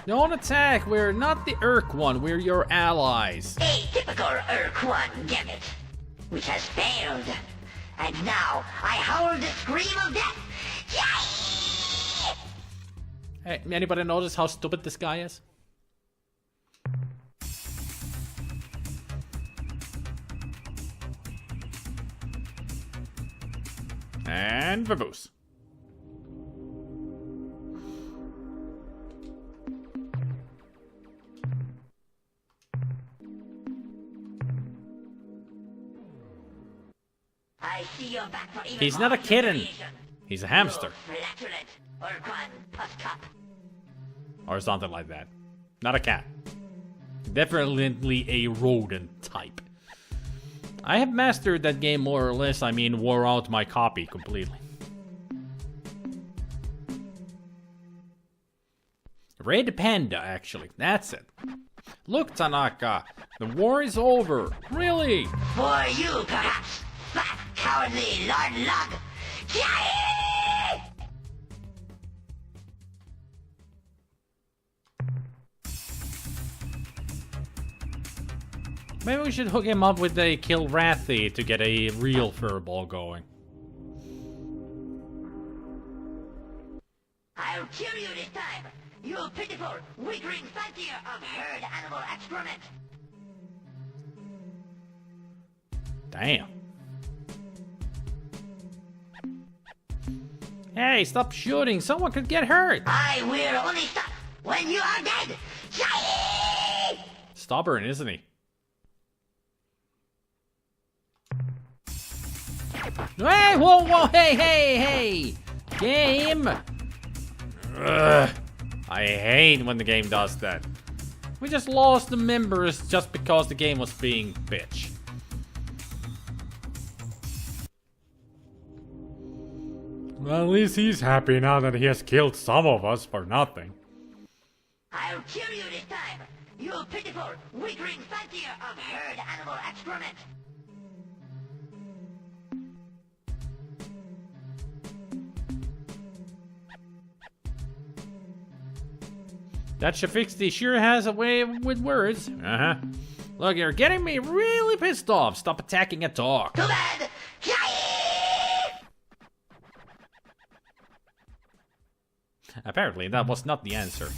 Don't attack, we're not the Ur-Quan, we're your allies. A typical Ur-Quan gimmick, which has failed. And now, I howl the scream of death. Hey, anybody notice how stupid this guy is? And vamoose. I see you're back for even He's more not a kitten. humiliation. He's a hamster. You flatulent Ur-Quan puss cup. Or something like that. Not a cat. Definitely a rodent type. I have mastered that game more or less, I mean wore out my copy completely. Red Panda, actually. That's it. Look, Tanaka. The war is over. Really? For you, perhaps, fat, cowardly Lord Lug. Yay! Maybe we should hook him up with a Kilrathi to get a real furball going. I'll kill you this time, you pitiful, weakling fancier of herd animal excrement. Damn. Hey, stop shooting. Someone could get hurt. I will only stop when you are dead. Yay! Stubborn, isn't he? Hey, whoa, whoa, hey! Game! Ugh. I hate when the game does that. We just lost the members just because the game was being bitch. Well, at least he's happy now that he has killed some of us for nothing. I'll kill you this time, you pitiful, weakling fancier of herd animal excrement. That Shafixty sure has a way with words. Uh-huh. Look, you're getting me really pissed off. Stop attacking a dog. Too bad. Yay! Apparently, that was not the answer.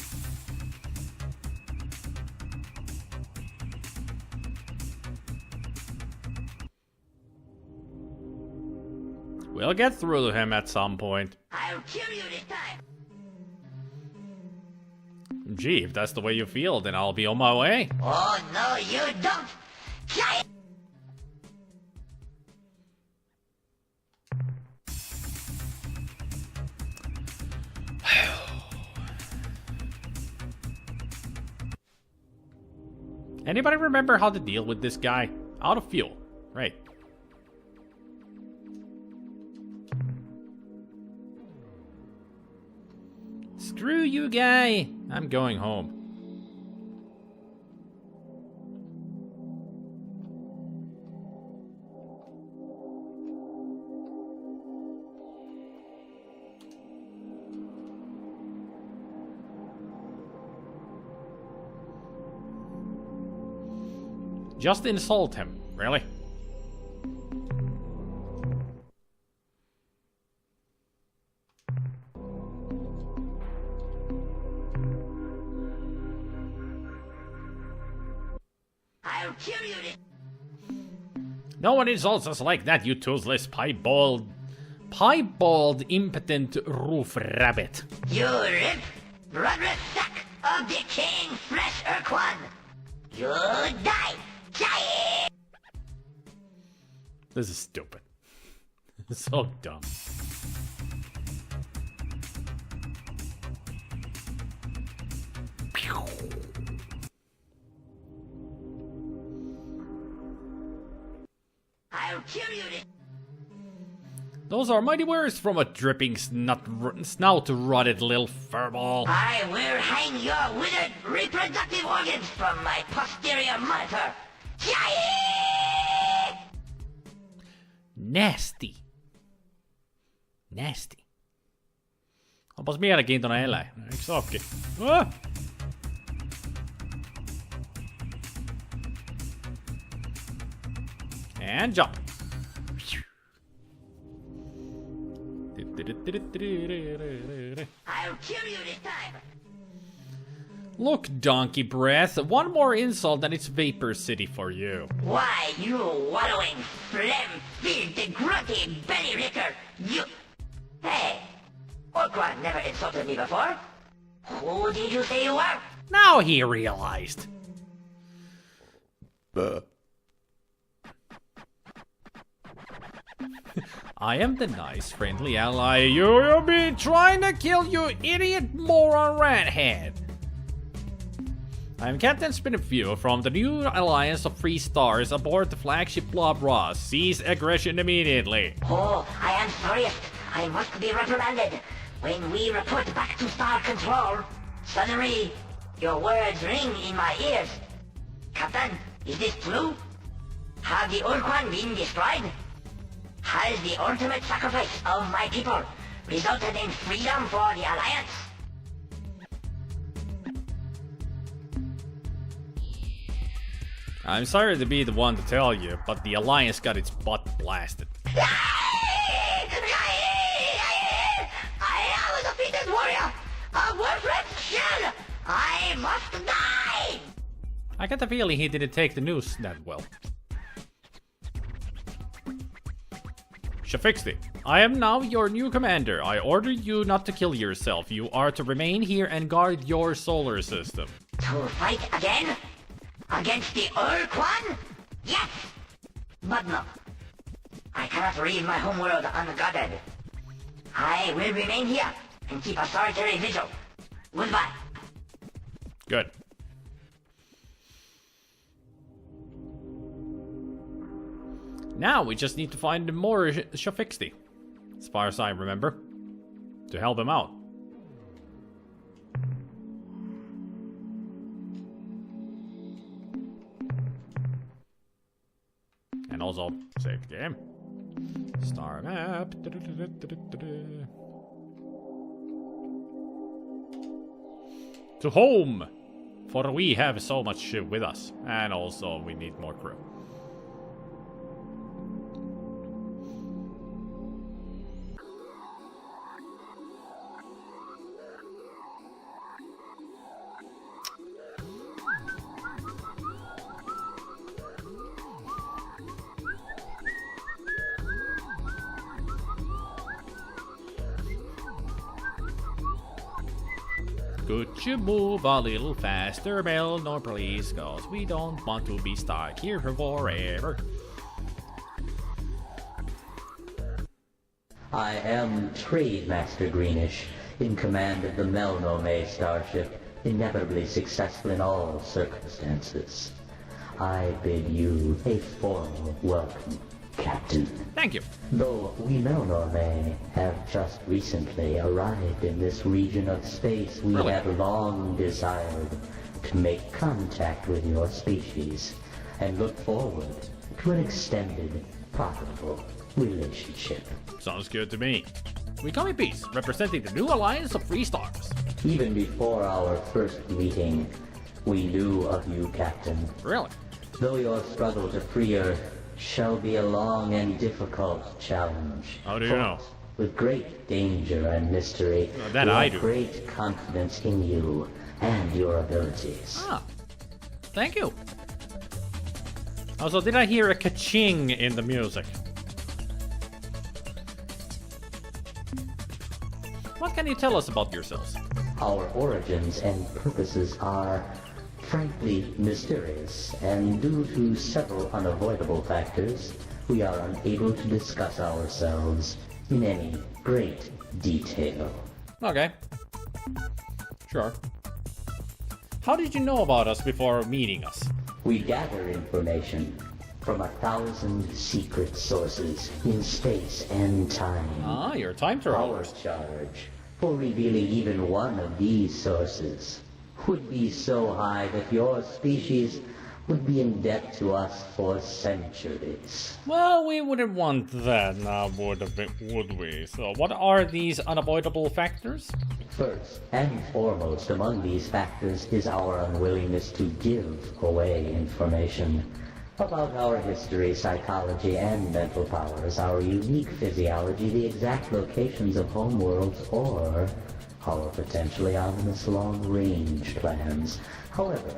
We'll get through to him at some point. I'll kill you this time. Gee, if that's the way you feel, then I'll be on my way. Oh, no, you don't. Yay! Anybody remember how to deal with this guy? Out of fuel. Right. Screw you, guy. I'm going home. Just insult him, really? I'll kill you this. No one insults us like that, you toothless, piebald, impotent roof rabbit. You rip, bloodless sack of decaying flesh, Ur-Quan. You die! Die! This is stupid. So dumb. I'll kill you this. Those are mighty words from a dripping snout-rotted little furball. I will hang your withered reproductive organs from my posterior monitor. Die! Nasty. Nasty. Onpas mielenkiintoinen eläin, eikö se ookin? Ah! And jump. I'll kill you this time. Look, donkey breath, one more insult and it's Vapor City for you. Why, you wallowing, phlegm-filled, grunty belly ricker, you... Hey, Ur-Quan never insulted me before. Who did you say you are? Now he realized. I am the nice, friendly ally you've been trying to kill, you idiot moron rathead. I am Captain Spinnerview from the new Alliance of Free Stars aboard the flagship Blob Ross. Cease aggression immediately. Oh, I am sorriest. I must be reprimanded. When we report back to Star Control, suddenly your words ring in my ears. Captain, is this true? Have the Ur-Quan been destroyed? Has the ultimate sacrifice of my people resulted in freedom for the Alliance? I'm sorry to be the one to tell you, but the Alliance got its butt blasted. I am a defeated warrior! A worthless shell! I must die! I get the feeling he didn't take the news that well. Shafixti, I am now your new commander. I order you not to kill yourself. You are to remain here and guard your solar system. To fight again? Against the Ur-Quan? Yes! But no. I cannot leave my homeworld unguarded. I will remain here and keep a solitary vigil. Goodbye. Good. Now we just need to find more Shafixti, as far as I remember, to help him out. And also, save the game. Star map. To home! For we have so much with us. And also, we need more crew. Could you move a little faster, Melnor, please? Cause we don't want to be stuck here forever. I am Trade Master Greenish, in command of the Melnor starship, inevitably successful in all circumstances. I bid you a formal welcome, Captain. Thank you. Though we Melnor have just recently arrived in this region of space, we Really? have long desired to make contact with your species and look forward to an extended, profitable relationship. Sounds good to me. We come in peace, representing the new Alliance of Free Stars. Even before our first meeting, we knew of you, Captain. Really? Though your struggle to free Earth shall be a long and difficult challenge. How do you know? Fraught with great danger and mystery, That we I have do. great confidence in you and your abilities. Ah. Thank you. Also, did I hear a ka-ching in the music? What can you tell us about yourselves? Our origins and purposes are, frankly, mysterious, and due to several unavoidable factors, we are unable to discuss ourselves in any great detail. Okay. Sure. How did you know about us before meeting us? We gather information from 1,000 secret sources in space and time. Ah, you're time Our travelers. charge for revealing even one of these sources would be so high that your species would be in debt to us for centuries. Well, we wouldn't want that now, would we? So, what are these unavoidable factors? First and foremost among these factors is our unwillingness to give away information about our history, psychology, and mental powers, our unique physiology, the exact locations of homeworlds, or our potentially ominous long-range plans. However,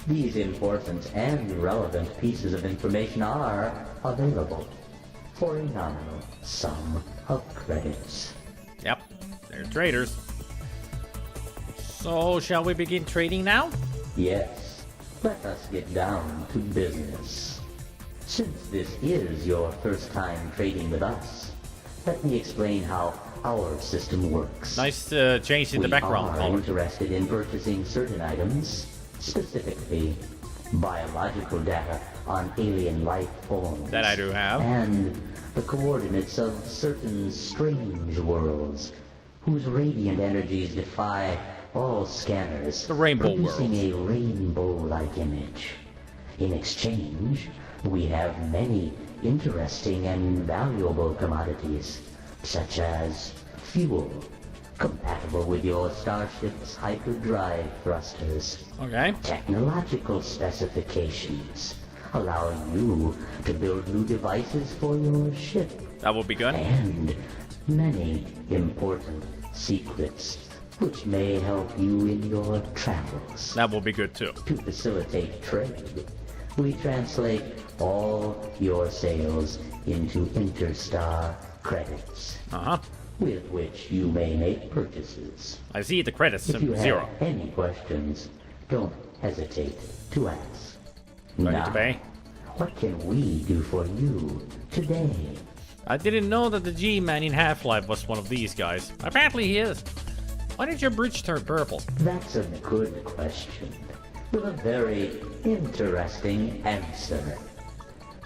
these important and relevant pieces of information are available for a nominal sum of credits. Yep, they're traders. So, shall we begin trading now? Yes, let us get down to business. Since this is your first time trading with us, let me explain how our system works. Nice change in the background We are color. interested in purchasing certain items, specifically biological data on alien life forms. That I do have. And the coordinates of certain strange worlds whose radiant energies defy all scanners, The rainbow producing worlds. a rainbow-like image. In exchange, we have many interesting and valuable commodities, such as fuel, compatible with your starship's hyperdrive thrusters, Okay. technological specifications, allowing you to build new devices for your ship, That would be good. and many important secrets which may help you in your travels. That would be good too. To facilitate trade, we translate all your sales into interstar credits, Uh-huh. with which you may make purchases. I see the credits, If you zero. have any questions, don't hesitate to ask. Do I need Now, to pay? what can we do for you today? I didn't know that the G-Man in Half-Life was one of these guys. Apparently he is. Why did your bridge turn purple? That's a good question, with a very interesting answer.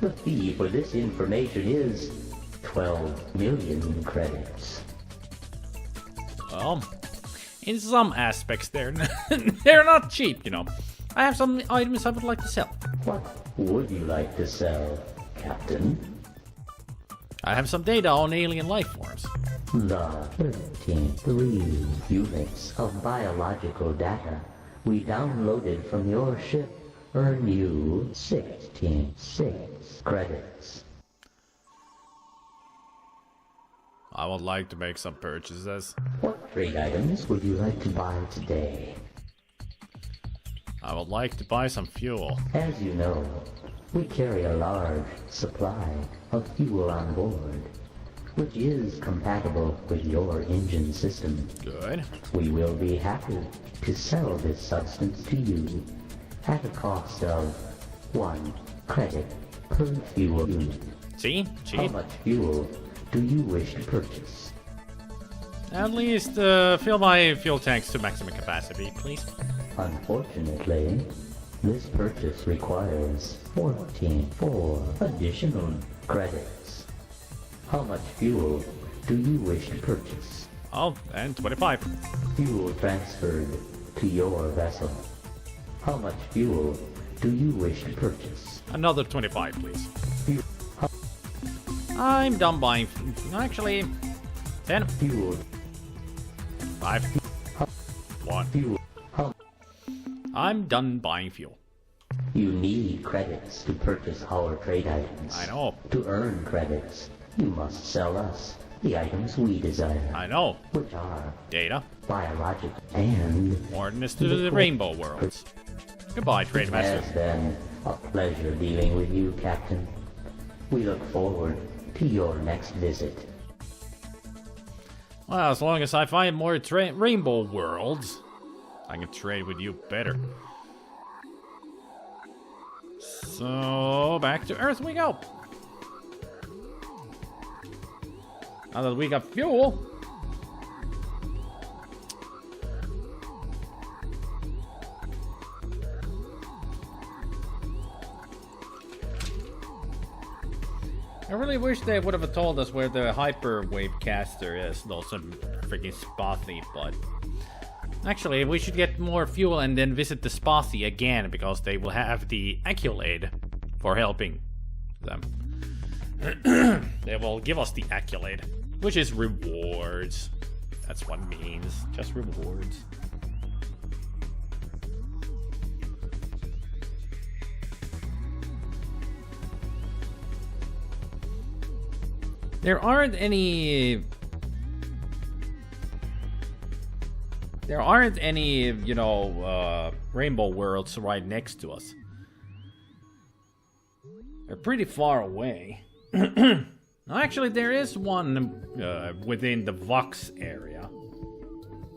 The fee for this information is 12 million credits. Well, in some aspects they're they're not cheap, you know. I have some items I would like to sell. What would you like to sell, Captain? I have some data on alien life forms. The 13 units of biological data we downloaded from your ship earn you 16 credits. I would like to make some purchases. What trade items would you like to buy today? I would like to buy some fuel. As you know, we carry a large supply of fuel on board, which is compatible with your engine system. Good. We will be happy to sell this substance to you at a cost of 1 credit per fuel unit. See? How Cheap. much fuel do you wish to purchase? At least fill my fuel tanks to maximum capacity, please. Unfortunately, this purchase requires 14 additional credits. How much fuel do you wish to purchase? Oh, and 25. Fuel transferred to your vessel. How much fuel do you wish to purchase? Another 25, please. Fuel, I'm done buying. Actually, 10. fuel, 5. 1. fuel. How I'm done buying fuel. you need credits to purchase our trade items. I know. To earn credits, you must sell us the items we desire, I know. which are Data. biological and Coordinates to the rainbow worlds. Goodbye, trade has master. been A pleasure dealing with you, Captain. We look forward to your next visit. Well, as long as I find more rainbow worlds, I can trade with you better. So, back to Earth we go. Now that we got fuel. I really wish they would have told us where the hyperwave caster is. Those are freaking spotty, but actually we should get more fuel and then visit the spotty again, because they will have the accolade for helping them. They will give us the accolade, which is rewards. That's what it means, just rewards. There aren't any, you know, rainbow worlds right next to us. They're pretty far away. Actually, there is one within the Vox area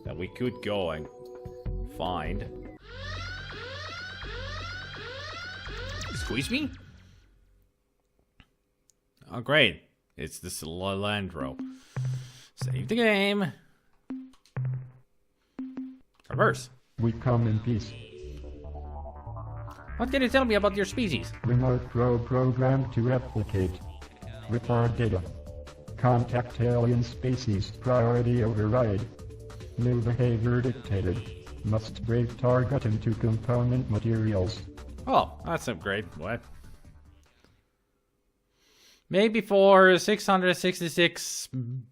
that we could go and find. Squeeze me? Oh, great. It's this Lalandro. Save the game. Reverse. We come in peace. What can you tell me about your species? Remote probe programmed to replicate. Record data. Contact alien species. Priority override. New behavior dictated. Must break target into component materials. Oh, that's great. What? Maybe for 666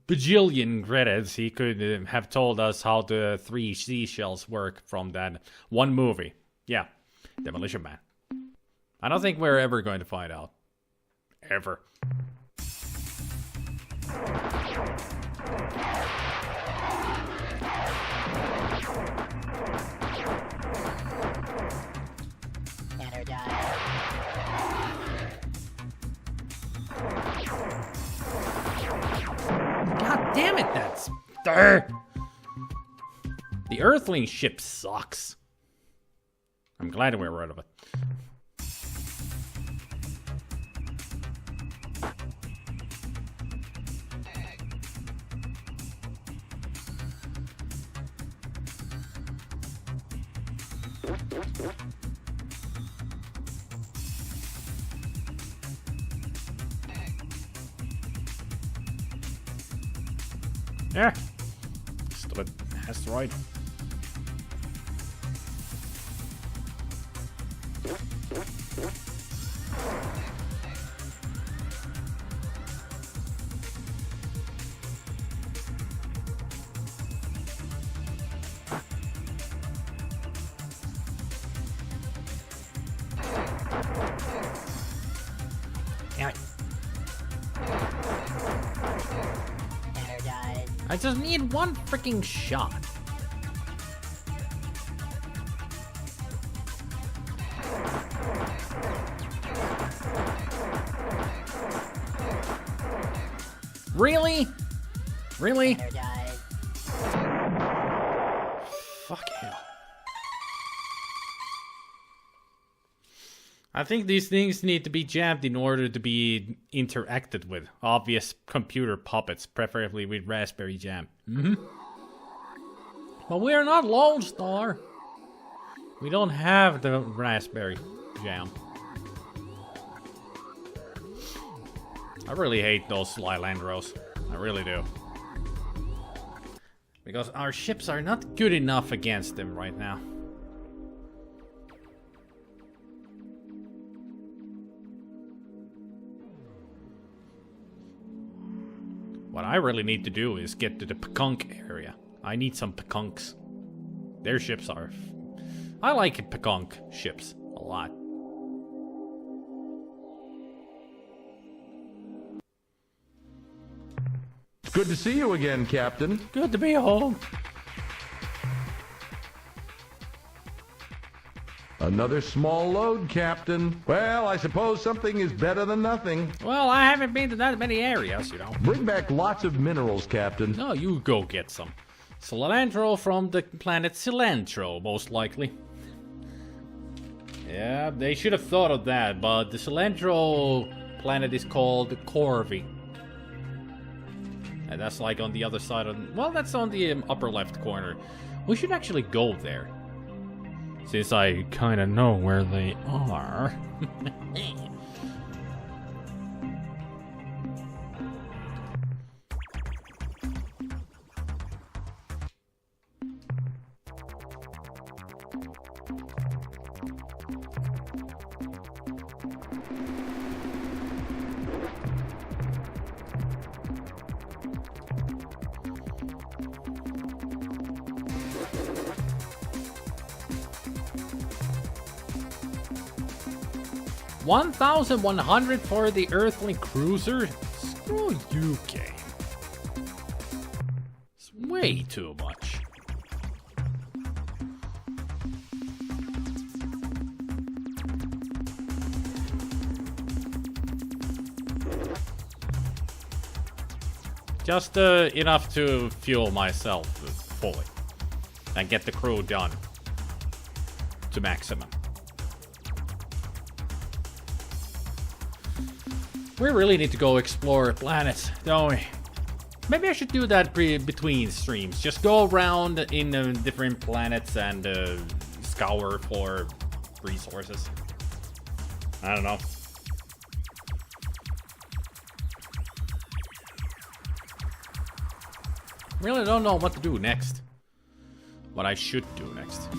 bajillion credits, he could have told us how the 3 seashells work from that one movie. Yeah, Demolition Man. I don't think we're ever going to find out. Ever. Damn it, that's... The Earthling ship sucks. I'm glad we're rid of it. Yeah. Stupid asteroid. Damn it. I just need one freaking shot. Really? Really? Fuck hell. I think these things need to be jammed in order to be interacted with. Obvious computer puppets, preferably with Raspberry Jam. But we are not Lone Star. We don't have the Raspberry Jam. I really hate those Lilandros. I really do. Because our ships are not good enough against them right now. What I really need to do is get to the Pekunk area. I need some Pekunks. Their ships are... I like Pekunk ships a lot. Good to see you again, Captain. Good to be home. Another small load, Captain. Well, I suppose something is better than nothing. Well, I haven't been to that many areas, you know. Bring back lots of minerals, Captain. No, you go get some. Cilantro from the planet Cilantro, most likely. Yeah, they should have thought of that, but the Cilantro planet is called Corvi. And that's like on the other side of... Well, that's on the upper left corner. We should actually go there. Since I kind of know where they are. 1,100 for the Earthling Cruiser? Screw you, game. It's way too much. Just enough to fuel myself fully. And get the crew done. To maximum. We really need to go explore planets, don't we? Maybe I should do that between streams. Just go around in different planets and scour for resources. I don't know. Really don't know what to do next. What I should do next.